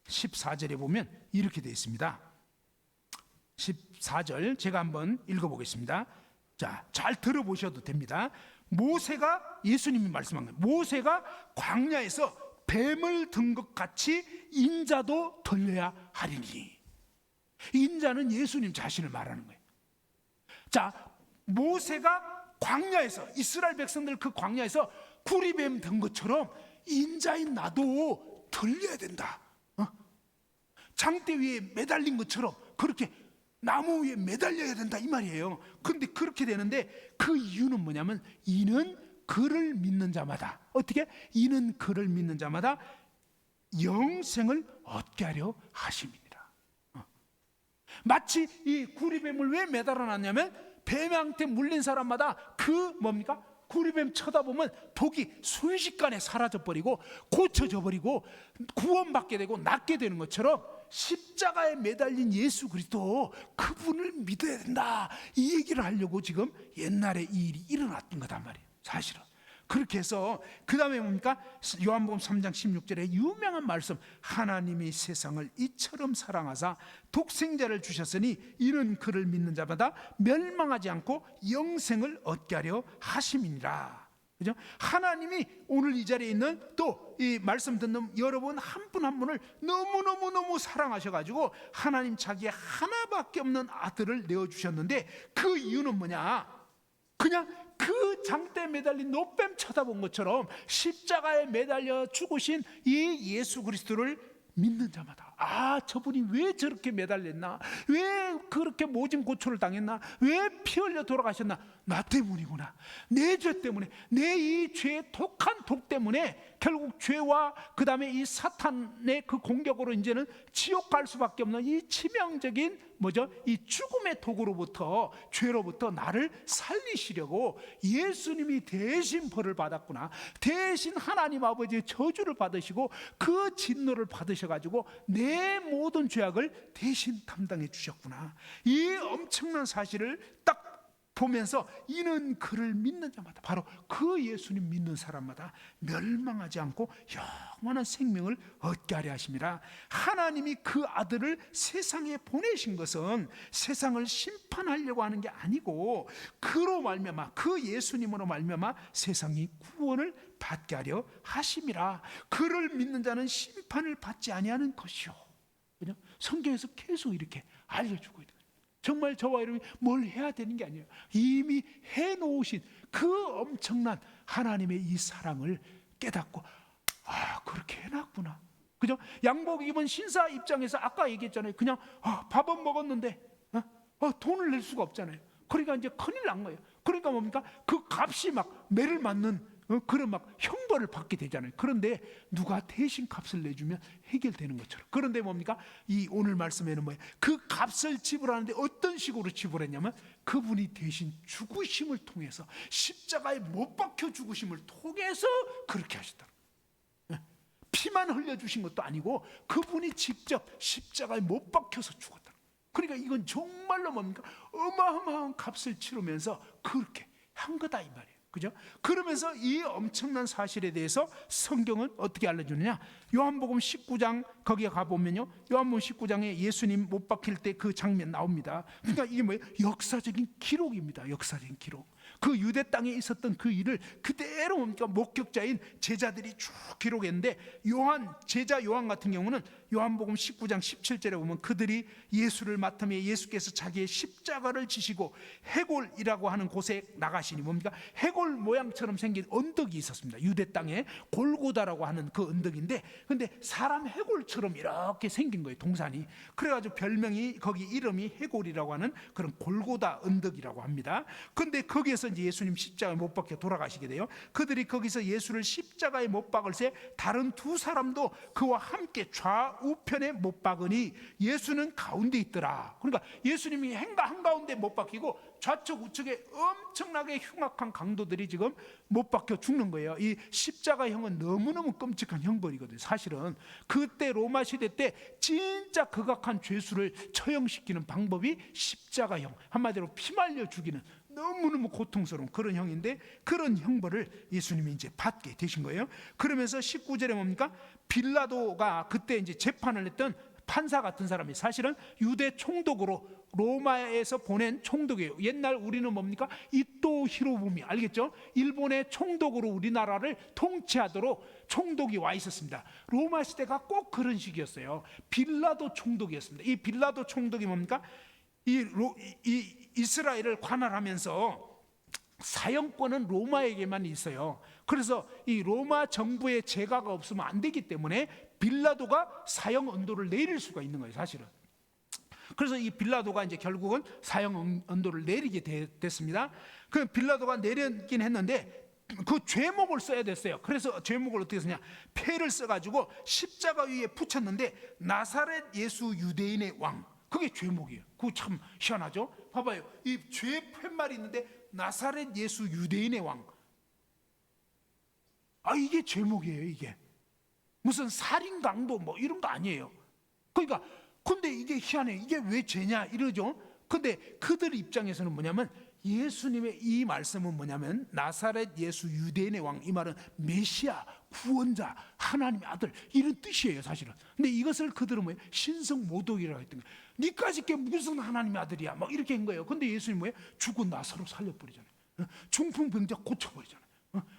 14절에 보면 이렇게 되어 있습니다. 14절 제가 한번 읽어보겠습니다. 자, 잘 들어보셔도 됩니다. 모세가, 예수님이 말씀한 거예요. 모세가 광야에서 뱀을 든 것 같이 인자도 들려야 하리니. 인자는 예수님 자신을 말하는 거예요. 자, 모세가 광야에서, 이스라엘 백성들 그 광야에서 구리뱀 든 것처럼 인자인 나도 들려야 된다. 장대 위에 매달린 것처럼 그렇게 나무 위에 매달려야 된다 이 말이에요. 그런데 그렇게 되는데 그 이유는 뭐냐면 이는 그를 믿는 자마다, 어떻게? 이는 그를 믿는 자마다 영생을 얻게 하려 하심이니라. 마치 이 구리뱀을 왜 매달아 놨냐면 뱀한테 물린 사람마다 그 뭡니까? 구리뱀 쳐다보면 독이 순식간에 사라져버리고 고쳐져 버리고 구원받게 되고 낫게 되는 것처럼 십자가에 매달린 예수 그리스도, 그분을 믿어야 된다, 이 얘기를 하려고 지금 옛날에 이 일이 일어났던 거단 말이에요. 사실은 그렇게 해서 그 다음에 뭡니까? 요한복음 3장 16절에 유명한 말씀, 하나님이 세상을 이처럼 사랑하사 독생자를 주셨으니 이는 그를 믿는 자마다 멸망하지 않고 영생을 얻게 하려 하심이니라. 그죠? 하나님이 오늘 이 자리에 있는 또 이 말씀 듣는 여러분 한 분 한 분을 너무너무너무 사랑하셔가지고 하나님 자기의 하나밖에 없는 아들을 내어주셨는데 그 이유는 뭐냐? 그냥 그 장대에 매달린 노뱀 쳐다본 것처럼 십자가에 매달려 죽으신 이 예수 그리스도를 믿는 자마다, 아, 저분이 왜 저렇게 매달렸나, 왜 그렇게 모진 고초를 당했나, 왜 피 흘려 돌아가셨나, 나 때문이구나, 내 죄 때문에, 내 이 죄의 독한 독 때문에 결국 죄와 그 다음에 이 사탄의 그 공격으로 이제는 지옥 갈 수밖에 없는 이 치명적인 뭐죠? 이 죽음의 독으로부터, 죄로부터 나를 살리시려고 예수님이 대신 벌을 받았구나, 대신 하나님 아버지의 저주를 받으시고 그 진노를 받으셔가지고 내 모든 죄악을 대신 담당해 주셨구나, 이 엄청난 사실을 딱 보면서 이는 그를 믿는 자마다, 바로 그 예수님 믿는 사람마다 멸망하지 않고 영원한 생명을 얻게 하려 하심이라. 하나님이 그 아들을 세상에 보내신 것은 세상을 심판하려고 하는 게 아니고 그로 말미암아, 그 예수님으로 말미암아 세상이 구원을 받게 하려 하심이라. 그를 믿는 자는 심판을 받지 아니하는 것이요. 성경에서 계속 이렇게 알려주고 있는, 정말 저와 여러분이 뭘 해야 되는 게 아니에요. 이미 해놓으신 그 엄청난 하나님의 이 사랑을 깨닫고, 아, 그렇게 해놨구나. 그죠? 양복 입은 신사 입장에서 아까 얘기했잖아요. 그냥 밥은 먹었는데 돈을 낼 수가 없잖아요. 그러니까 이제 큰일 난 거예요. 그러니까 뭡니까? 그 값이 막 매를 맞는 그런 막 형벌을 받게 되잖아요. 그런데 누가 대신 값을 내주면 해결되는 것처럼. 그런데 뭡니까? 이 오늘 말씀에는 뭐예요? 그 값을 지불하는데 어떤 식으로 지불했냐면 그분이 대신 죽으심을 통해서, 십자가에 못 박혀 죽으심을 통해서 그렇게 하셨다. 피만 흘려주신 것도 아니고 그분이 직접 십자가에 못 박혀서 죽었다. 그러니까 이건 정말로 뭡니까? 어마어마한 값을 치르면서 그렇게 한 거다 이 말이에요. 그죠? 그러면서 이 엄청난 사실에 대해서 성경은 어떻게 알려주느냐? 요한복음 19장 거기에 가보면요, 요한복음 19장에 예수님 못 박힐 때 그 장면 나옵니다. 그러니까 이게 뭐예요? 역사적인 기록입니다. 역사적인 기록. 그 유대 땅에 있었던 그 일을 그대로 뭡니까? 목격자인 제자들이 쭉 기록했는데, 제자 요한 같은 경우는 요한복음 19장 17절에 보면 그들이 예수를 맡으며 예수께서 자기의 십자가를 지시고 해골이라고 하는 곳에 나가시니, 뭡니까? 해골 모양처럼 생긴 언덕이 있었습니다. 유대 땅에 골고다라고 하는 그 언덕인데, 근데 사람 해골처럼 이렇게 생긴 거예요, 동산이. 그래가지고 별명이, 거기 이름이 해골이라고 하는 그런 골고다 언덕이라고 합니다. 근데 거기에서 이제 예수님 십자가에 못 박혀 돌아가시게 돼요. 그들이 거기서 예수를 십자가에 못 박을 새 다른 두 사람도 그와 함께 좌우편에 못 박으니 예수는 가운데 있더라. 그러니까 예수님이 한가운데 못 박히고 좌측 우측에 엄청나게 흉악한 강도들이 지금 못 박혀 죽는 거예요. 이 십자가형은 너무너무 끔찍한 형벌이거든요. 사실은 그때 로마 시대 때 진짜 극악한 죄수를 처형시키는 방법이 십자가형, 한마디로 피말려 죽이는 너무너무 고통스러운 그런 형인데, 그런 형벌을 예수님이 이제 받게 되신 거예요. 그러면서 19절에 뭡니까? 빌라도가 그때 이제 재판을 했던 판사 같은 사람이 사실은 유대 총독으로 로마에서 보낸 총독이에요. 옛날 우리는 뭡니까? 이토 히로부미, 알겠죠? 일본의 총독으로 우리나라를 통치하도록 총독이 와 있었습니다. 로마 시대가 꼭 그런 식이었어요. 빌라도 총독이었습니다. 이 빌라도 총독이 뭡니까? 이 이스라엘을 관할하면서 사형권은 로마에게만 있어요. 그래서 이 로마 정부의 재가가 없으면 안 되기 때문에 빌라도가 사형 언도를 내릴 수가 있는 거예요, 사실은. 그래서 이 빌라도가 이제 결국은 사형 언도를 내리게 됐습니다. 그 빌라도가 내리긴 했는데 그 죄목을 써야 됐어요. 그래서 죄목을 어떻게 쓰냐, 패를 써가지고 십자가 위에 붙였는데 나사렛 예수 유대인의 왕, 그게 죄목이에요. 그거 참 희한하죠. 봐봐요, 이 죄 팻말이 있는데 나사렛 예수 유대인의 왕, 이게 죄목이에요. 이게 무슨 살인 강도 뭐 이런 거 아니에요. 그러니까 근데 이게 희한해. 이게 왜 죄냐 이러죠. 근데 그들 입장에서는 뭐냐면, 예수님의 이 말씀은 뭐냐면 나사렛 예수 유대인의 왕, 이 말은 메시아, 구원자, 하나님의 아들, 이런 뜻이에요, 사실은. 근데 이것을 그들은 뭐예요? 신성 모독이라고 했던 거예요. 니까지 게 무슨 하나님의 아들이야, 막 이렇게 한 거예요. 근데 예수님 뭐예요? 죽은 나사로 살려버리잖아요. 중풍병자 고쳐버리잖아요.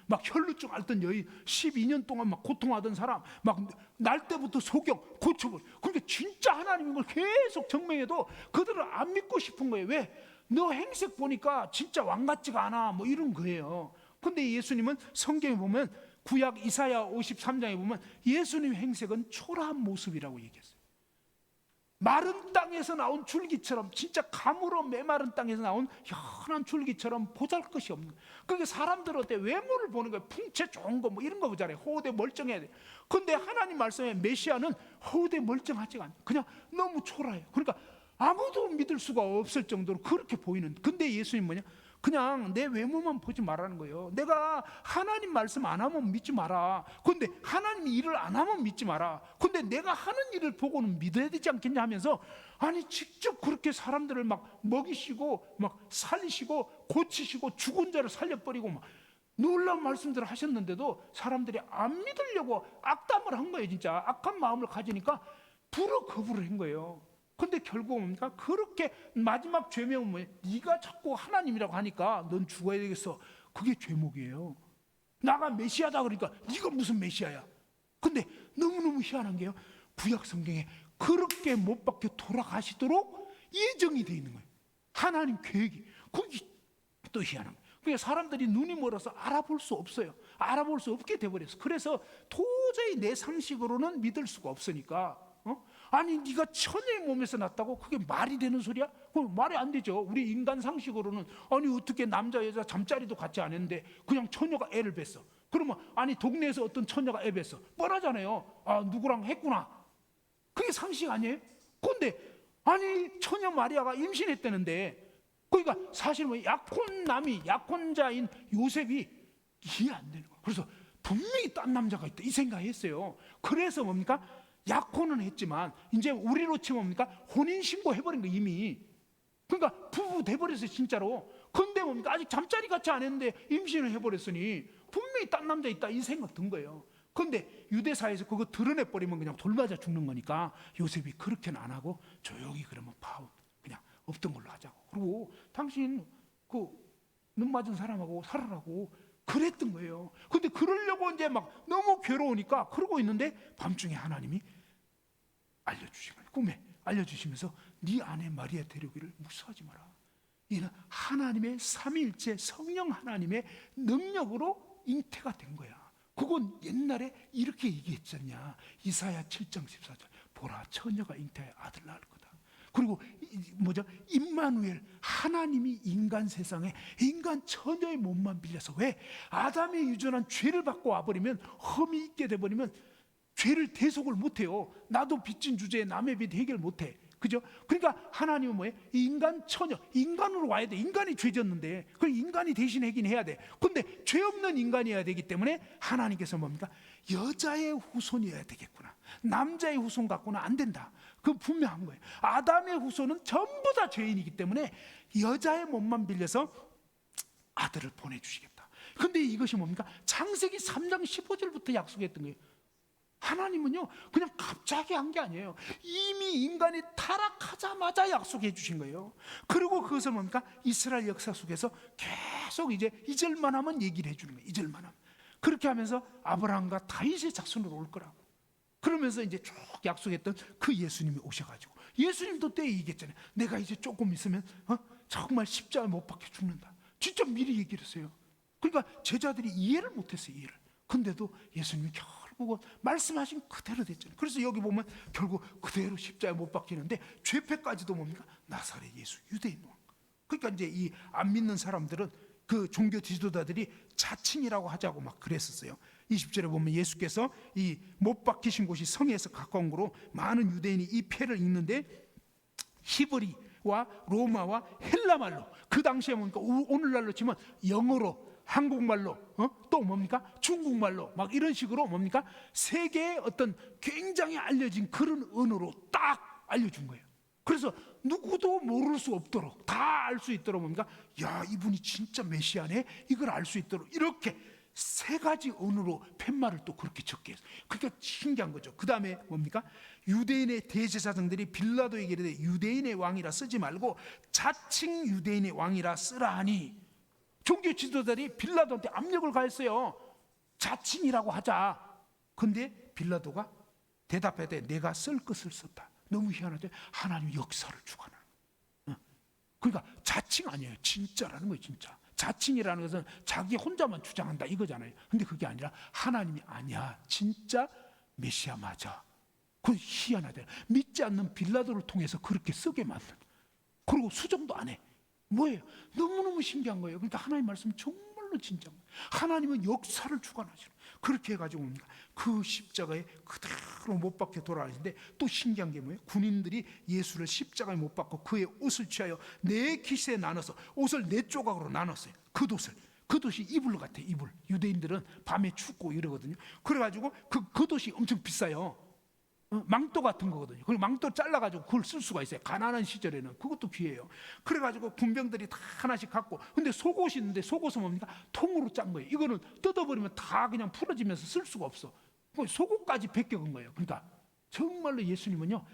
막 혈루증 앓던 여인, 12년 동안 막 고통하던 사람, 막 날 때부터 소경 고쳐버려. 그러니까 진짜 하나님인 걸 계속 증명해도 그들은 안 믿고 싶은 거예요. 왜? 너 행색 보니까 진짜 왕 같지가 않아, 뭐 이런 거예요. 근데 예수님은 성경에 보면, 구약 이사야 53장에 보면 예수님 행색은 초라한 모습이라고 얘기했어요. 마른 땅에서 나온 줄기처럼, 진짜 가물어 메마른 땅에서 나온 현한 줄기처럼 보잘것이 없는. 그게 사람들은 어때? 외모를 보는 거예요. 풍채 좋은 거 뭐 이런 거 보잖아요. 호대 멀쩡해야 돼. 근데 하나님 말씀에 메시아는 호대 멀쩡하지가 않아요. 그냥 너무 초라해요. 그러니까 아무도 믿을 수가 없을 정도로 그렇게 보이는. 근데 예수님 뭐냐? 그냥 내 외모만 보지 말라는 거예요. 내가 하나님 말씀 안 하면 믿지 마라. 근데 하나님 일을 안 하면 믿지 마라. 근데 내가 하는 일을 보고는 믿어야 되지 않겠냐 하면서, 아니 직접 그렇게 사람들을 막 먹이시고 막 살리시고 고치시고 죽은 자를 살려버리고 막 놀라운 말씀들을 하셨는데도 사람들이 안 믿으려고 악담을 한 거예요. 진짜 악한 마음을 가지니까 불어 거부를 한 거예요. 근데 결국 뭡니까? 그렇게 마지막 죄명은 뭐예요? 네가 자꾸 하나님이라고 하니까 넌 죽어야 되겠어. 그게 죄목이에요. 나가 메시아다 그러니까 네가 무슨 메시아야. 근데 너무너무 희한한 게요, 구약 성경에 그렇게 못 박혀 돌아가시도록 예정이 돼 있는 거예요. 하나님 계획이. 그게 또 희한한 거예요. 그러니까 사람들이 눈이 멀어서 알아볼 수 없어요. 알아볼 수 없게 돼버렸어. 그래서 도저히 내 상식으로는 믿을 수가 없으니까, 아니 네가 처녀의 몸에서 났다고? 그게 말이 되는 소리야? 그건 말이 안 되죠. 우리 인간 상식으로는, 아니 어떻게 남자 여자 잠자리도 같이 안 했는데 그냥 처녀가 애를 뱄어. 그러면 아니 동네에서 어떤 처녀가 애 뱄어. 뻔하잖아요. 누구랑 했구나. 그게 상식 아니에요? 근데 아니 처녀 마리아가 임신했다는데, 그러니까 사실 뭐 약혼남이, 약혼자인 요셉이 이해 안 되는 거예요. 그래서 분명히 딴 남자가 있다 이 생각했어요. 그래서 뭡니까? 약혼은 했지만 이제 우리로 치면 뭡니까? 혼인신고 해버린 거 이미. 그러니까 부부 돼버렸어요 진짜로. 근데 뭡니까? 아직 잠자리 같이 안 했는데 임신을 해버렸으니 분명히 딴 남자 있다 이 생각 든 거예요. 근데 유대사에서 그거 드러내버리면 그냥 돌 맞아 죽는 거니까 요셉이 그렇게는 안 하고 조용히 그러면 파울, 그냥 없던 걸로 하자고. 그리고 당신 눈 맞은 사람하고 살아라고 그랬던 거예요. 근데 그러려고 이제 막 너무 괴로우니까 그러고 있는데 밤중에 하나님이 알려주신 거예요. 꿈에 알려주시면서 네 아내 마리아 데려오기를 무서워하지 마라. 이는 하나님의 삼위일체 성령 하나님의 능력으로 잉태가 된 거야. 그건 옛날에 이렇게 얘기했잖냐. 이사야 7장 14절. 보라 처녀가 잉태하여 아들 낳을 거다. 그리고 뭐죠? 임마누엘, 하나님이 인간 세상에 인간 처녀의 몸만 빌려서, 왜? 아담의 유전한 죄를 받고 와버리면, 험이 있게 돼버리면 죄를 대속을 못해요. 나도 빚진 주제에 남의 빚 해결 못해. 그죠? 그러니까 하나님은 뭐예요? 인간 처녀, 인간으로 와야 돼. 인간이 죄졌는데 그걸 인간이 대신 하긴 해야 돼. 근데 죄 없는 인간이어야 되기 때문에 하나님께서 뭡니까? 여자의 후손이어야 되겠구나. 남자의 후손 갖고는 안 된다. 그건 분명한 거예요. 아담의 후손은 전부 다 죄인이기 때문에 여자의 몸만 빌려서 아들을 보내주시겠다. 근데 이것이 뭡니까? 창세기 3장 15절부터 약속했던 거예요. 하나님은요 그냥 갑자기 한 게 아니에요. 이미 인간이 타락하자마자 약속해 주신 거예요. 그리고 그것을 뭡니까? 이스라엘 역사 속에서 계속 이제 잊을만 하면 얘기를 해주는 거예요. 잊을만 하면. 그렇게 하면서 아브라함과 다윗의 자손으로 올 거라고. 그러면서 이제 쭉 약속했던 그 예수님이 오셔가지고, 예수님도 때에 얘기했잖아요. 내가 이제 조금 있으면 정말 십자가에 못 박혀 죽는다. 진짜 미리 얘기를 했어요. 그러니까 제자들이 이해를 못했어요. 이해를. 근데도 예수님이 결국 뭐고 말씀하신 그대로 됐잖아요. 그래서 여기 보면 결국 그대로 십자가에 못 박히는데 죄패까지도 뭡니까? 나사렛 예수 유대인 왕. 그러니까 이제 이 안 믿는 사람들은 그 종교 지도자들이 자칭이라고 하자고 막 그랬었어요. 20절에 보면 예수께서 이 못 박히신 곳이 성에서 가까운 거로 많은 유대인이 이 패를 읽는데 히브리와 로마와 헬라말로, 그 당시에 뭡니까? 오늘날로 치면 영어로, 한국말로, 또 뭡니까? 중국말로 막 이런 식으로 뭡니까? 세계의 어떤 굉장히 알려진 그런 언어로 딱 알려준 거예요. 그래서 누구도 모를 수 없도록 다 알 수 있도록 뭡니까? 야, 이분이 진짜 메시아네, 이걸 알 수 있도록 이렇게 세 가지 언어로 팻말을 또 그렇게 적게 했어요. 그러니까 신기한 거죠. 그 다음에 뭡니까? 유대인의 대제사장들이 빌라도에게 이르되 유대인의 왕이라 쓰지 말고 자칭 유대인의 왕이라 쓰라 하니, 종교 지도자들이 빌라도한테 압력을 가했어요. 자칭이라고 하자. 근데 빌라도가 대답하되 내가 쓸 것을 썼다. 너무 희한하죠. 하나님 역사를 주관하는. 그러니까 자칭 아니에요. 진짜라는 거예요. 진짜. 자칭이라는 것은 자기 혼자만 주장한다 이거잖아요. 근데 그게 아니라 하나님이 아니야, 진짜 메시아 맞아. 그 희한하대. 믿지 않는 빌라도를 통해서 그렇게 쓰게 만든. 그리고 수정도 안 해. 뭐예요? 너무너무 신기한 거예요. 그러니까 하나님 말씀 정말로 진짜인 거예요. 하나님은 역사를 주관하시는. 그렇게 해가지고 뭡니까? 그 십자가에 그대로 못 박혀 돌아가시는데, 또 신기한 게 뭐예요? 군인들이 예수를 십자가에 못 박고 그의 옷을 취하여 네 깃에 나눠서 옷을 네 조각으로 나눴어요. 겉옷이 이불 같아. 이불. 유대인들은 밤에 춥고 이러거든요. 그래가지고 그 겉옷이 엄청 비싸요. 망토 같은 거거든요. 그리고 망토 잘라가지고 그걸 쓸 수가 있어요. 가난한 시절에는 그것도 귀해요. 그래가지고 군병들이 다 하나씩 갖고, 근데 속옷이 있는데 속옷은 뭡니까? 통으로 짠 거예요. 이거는 뜯어버리면 다 그냥 풀어지면서 쓸 수가 없어. 속옷까지 벗겨간 거예요. 그러니까 정말로 예수님은요,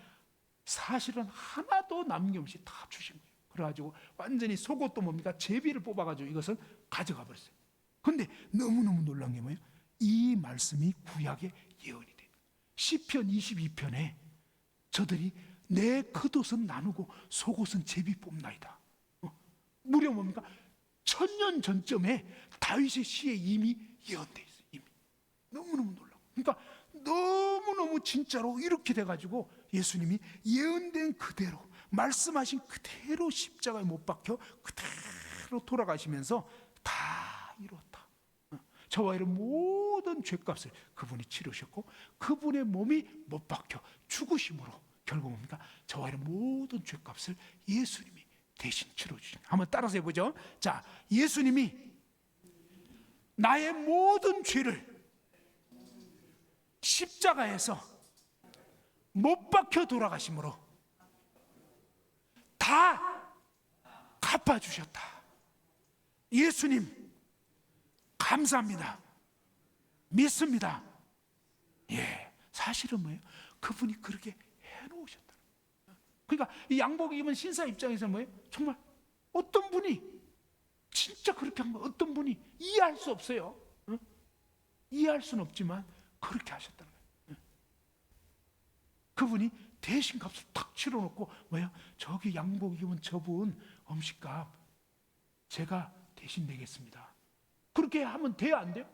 사실은 하나도 남김없이 다 주신 거예요. 그래가지고 완전히 속옷도 뭡니까? 제비를 뽑아가지고 이것을 가져가 버렸어요. 근데 너무너무 놀란 게 뭐예요? 이 말씀이 구약의 예언이 돼요. 시편 22편에 저들이 내 겉옷은 나누고 속옷은 제비 뽑나이다. 무려 뭡니까? 1000년 전쯤에 다윗의 시에 이미 예언돼 있어요. 이미. 너무너무 놀라워. 그러니까 너무너무 진짜로 이렇게 돼가지고 예수님이 예언된 그대로, 말씀하신 그대로 십자가에 못 박혀 그대로 돌아가시면서 다 이뤘다. 저와 이런 모든 죄값을 그분이 치르셨고, 그분의 몸이 못 박혀 죽으심으로 결국 뭡니까? 저와 이런 모든 죄값을 예수님이 대신 치러주신. 한번 따라서 해보죠. 자, 예수님이 나의 모든 죄를 십자가에서 못 박혀 돌아가심으로 다 갚아주셨다. 예수님 감사합니다. 믿습니다. 예, 사실은 뭐예요? 그분이 그렇게 해놓으셨다. 그러니까 이 양복 입은 신사 입장에서 뭐예요? 정말 어떤 분이 진짜 그렇게 한 거, 어떤 분이 이해할 수 없어요. 응? 이해할 수는 없지만 그렇게 하셨다는 거예요. 응? 그분이 대신 값을 탁 치러놓고 뭐예요? 저기 양복 입은 저분 음식값 제가 대신 내겠습니다. 그렇게 하면 돼요, 안 돼요?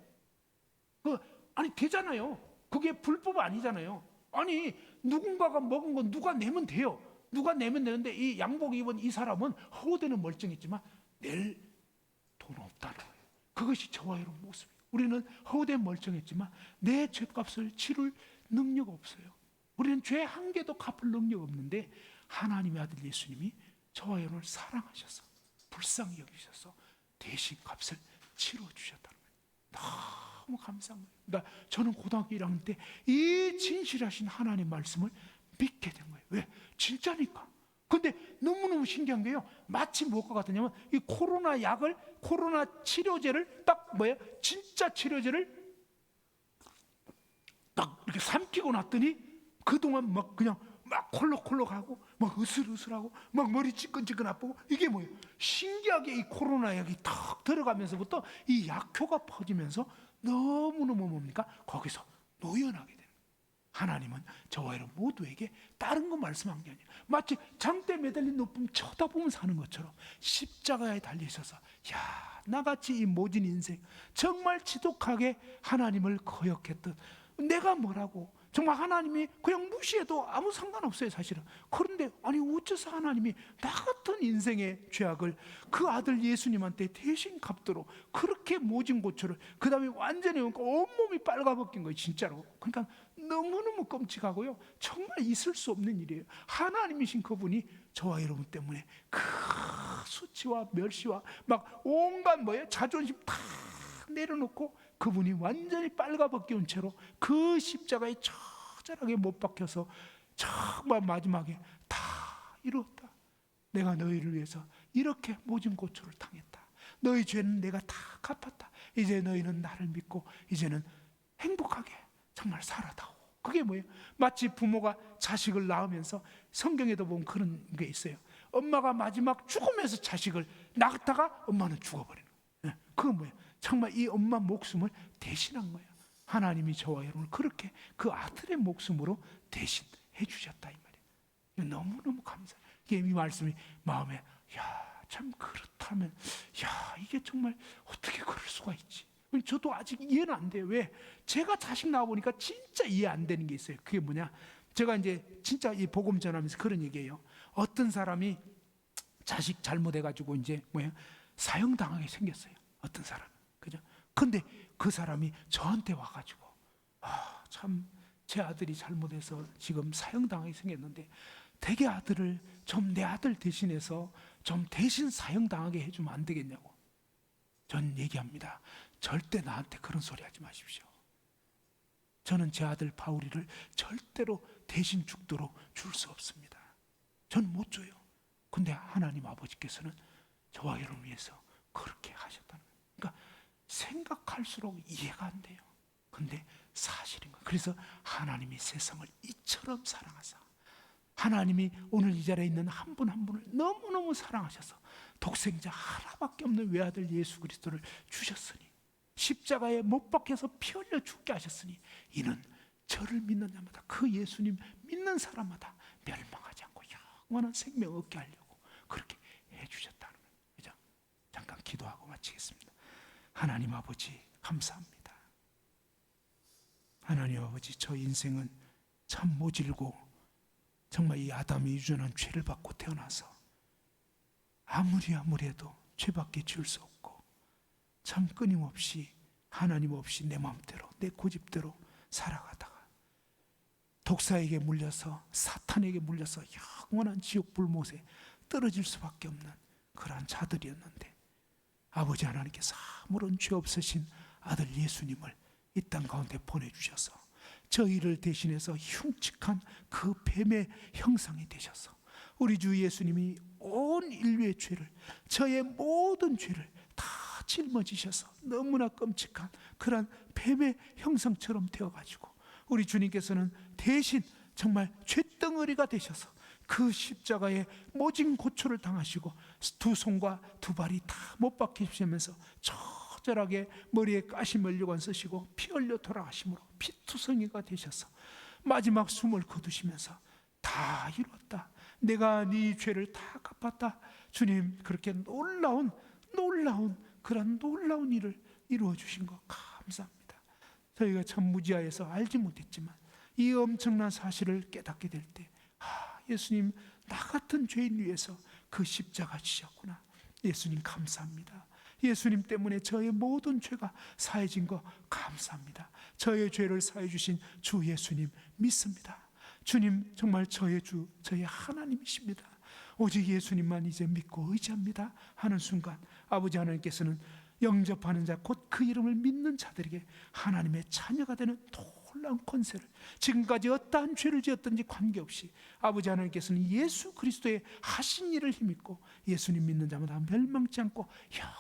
아니 되잖아요. 그게 불법 아니잖아요. 아니 누군가가 먹은 건 누가 내면 돼요. 누가 내면 되는데, 이 양복 입은 이 사람은 허우대는 멀쩡했지만 낼 돈 없다는 거예요. 그것이 저와 여러분 모습이에요. 우리는 허우대 멀쩡했지만 내 죄값을 치를 능력 없어요. 우리는 죄 한 개도 갚을 능력 없는데, 하나님의 아들 예수님이 저와 여러분을 사랑하셔서 불쌍히 여기셔서 대신 값을 치러주셨다는 거예요. 너무 감사한 거예요. 그러니까 저는 고등학교 1학년 때 이 진실하신 하나님의 말씀을 믿게 된 거예요. 왜? 진짜니까. 근데 너무너무 신기한 게요, 마치 무엇과 같으냐면 이 코로나 약을, 코로나 치료제를 딱 뭐예요? 진짜 치료제를 딱 이렇게 삼키고 났더니 그동안 막 그냥 막 콜록콜록하고 막 으슬으슬하고 막 머리 찌끈찌끈 아프고, 이게 뭐예요? 신기하게 이 코로나 약이 탁 들어가면서부터 이 약효가 퍼지면서 너무너무 뭡니까? 거기서 노연하게 되는 거예요. 하나님은 저와 여러분 모두에게 다른 거 말씀한 게 아니에요. 마치 장대 매달린 높음 쳐다보면 사는 것처럼 십자가에 달리셔서, 야, 나같이 이 모진 인생 정말 지독하게 하나님을 거역했던 내가 뭐라고, 정말 하나님이 그냥 무시해도 아무 상관없어요 사실은. 그런데 아니 어째서 하나님이 나 같은 인생의 죄악을 그 아들 예수님한테 대신 갚도록 그렇게 모진 고초를, 그 다음에 완전히 온몸이 빨가벗긴 거예요 진짜로. 그러니까 너무너무 끔찍하고요, 정말 있을 수 없는 일이에요. 하나님이신 그분이 저와 여러분 때문에 그 수치와 멸시와 막 온갖 자존심 다 내려놓고 그분이 완전히 빨가벗긴 채로 그 십자가에 처절하게 못 박혀서 정말 마지막에 다 이루었다. 내가 너희를 위해서 이렇게 모진 고초를 당했다. 너희 죄는 내가 다 갚았다. 이제 너희는 나를 믿고 이제는 행복하게 정말 살아다오. 그게 뭐예요? 마치 부모가 자식을 낳으면서, 성경에도 보면 그런 게 있어요. 엄마가 마지막 죽으면서 자식을 낳다가 엄마는 죽어버리는 거예요. 그건 뭐예요? 정말 이 엄마 목숨을 대신한 거예요. 하나님이 저와 여러분을 그렇게 그 아들의 목숨으로 대신해 주셨다 이 말이에요. 너무너무 감사해요. 이 말씀이 마음에, 야, 참 그렇다면, 야, 이게 정말 어떻게 그럴 수가 있지? 저도 아직 이해는 안 돼요. 왜? 제가 자식 낳아보니까 진짜 이해 안 되는 게 있어요. 그게 뭐냐? 제가 이제 진짜 이 복음 전하면서 그런 얘기예요. 어떤 사람이 자식 잘못해가지고 이제 사형당하게 생겼어요. 어떤 사람. 그죠? 근데 그 사람이 저한테 와가지고, 참 제 아들이 잘못해서 지금 사형당하게 생겼는데 대개 아들을 좀 내 아들 대신해서 좀 대신 사형당하게 해주면 안 되겠냐고. 전 얘기합니다. 절대 나한테 그런 소리 하지 마십시오. 저는 제 아들 바울이를 절대로 대신 죽도록 줄 수 없습니다. 전 못 줘요. 근데 하나님 아버지께서는 저와 여러분을 위해서 그렇게 하셨다는 거예요. 그러니까 생각할수록 이해가 안 돼요. 근데 사실인 거예요. 그래서 하나님이 세상을 이처럼 사랑하사, 하나님이 오늘 이 자리에 있는 한 분 한 분을 너무너무 사랑하셔서 독생자 하나밖에 없는 외아들 예수 그리스도를 주셨으니, 십자가에 못 박혀서 피 흘려 죽게 하셨으니, 이는 저를 믿는 자마다, 그 예수님 믿는 사람마다 멸망하지 않고 영원한 생명 얻게 하려고 그렇게 해주셨다는 거예요. 그죠? 잠깐 기도하고 마치겠습니다. 하나님 아버지 감사합니다. 하나님 아버지, 저 인생은 참 모질고 정말 이 아담이 유전한 죄를 받고 태어나서 아무리 해도 죄밖에 지을 수 없고, 참 끊임없이 하나님 없이 내 마음대로 내 고집대로 살아가다가 독사에게 물려서, 사탄에게 물려서 영원한 지옥 불못에 떨어질 수밖에 없는 그러한 자들이었는데, 아버지 하나님께서 아무런 죄 없으신 아들 예수님을 이 땅 가운데 보내주셔서 저희를 대신해서 흉측한 그 뱀의 형상이 되셔서 우리 주 예수님이 온 인류의 죄를, 저의 모든 죄를 다 짊어지셔서 너무나 끔찍한 그런 뱀의 형상처럼 되어가지고 우리 주님께서는 대신 정말 쇳덩어리가 되셔서 그 십자가에 모진 고초를 당하시고 두 손과 두 발이 다 못 박히시면서 처절하게 머리에 가시면류관 쓰시고 피 흘려 돌아가심으로 피투성이가 되셔서 마지막 숨을 거두시면서 다 이루었다, 내가 네 죄를 다 갚았다. 주님, 그렇게 놀라운 그런 놀라운 일을 이루어 주신 것 감사합니다. 저희가 참 무지하여서 알지 못했지만 이 엄청난 사실을 깨닫게 될 때, 예수님 나 같은 죄인 위해서 그 십자가 지셨구나. 예수님 감사합니다. 예수님 때문에 저의 모든 죄가 사해진 거 감사합니다. 저의 죄를 사해 주신 주 예수님 믿습니다. 주님 정말 저의 주, 저의 하나님이십니다. 오직 예수님만 이제 믿고 의지합니다 하는 순간 아버지 하나님께서는 영접하는 자, 곧 그 이름을 믿는 자들에게 하나님의 자녀가 되는 놀라운 권세를, 지금까지 어떠한 죄를 지었든지 관계없이 아버지 하나님께서는 예수 그리스도의 하신 일을 힘입고 예수님 믿는 자마다 멸망치 않고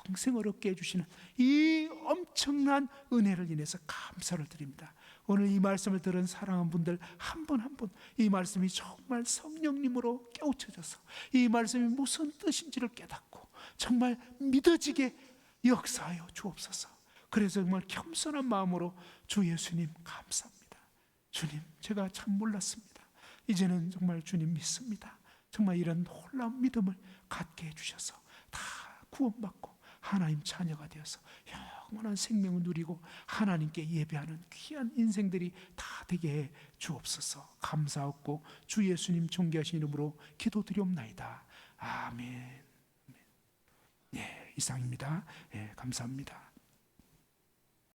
영생을 얻게 해주시는 이 엄청난 은혜를 인해서 감사를 드립니다. 오늘 이 말씀을 들은 사랑하는 분들 한 분 한 분 이 말씀이 정말 성령님으로 깨우쳐져서 이 말씀이 무슨 뜻인지를 깨닫고 정말 믿어지게 역사하여 주옵소서. 그래서 정말 겸손한 마음으로 주 예수님 감사합니다. 주님, 제가 참 몰랐습니다. 이제는 정말 주님 믿습니다. 정말 이런 놀라운 믿음을 갖게 해주셔서 다 구원받고 하나님 자녀가 되어서 영원한 생명을 누리고 하나님께 예배하는 귀한 인생들이 다 되게 해 주옵소서. 감사하고 주 예수님 존귀하신 이름으로 기도드리옵나이다. 아멘. 예, 이상입니다. 예, 감사합니다.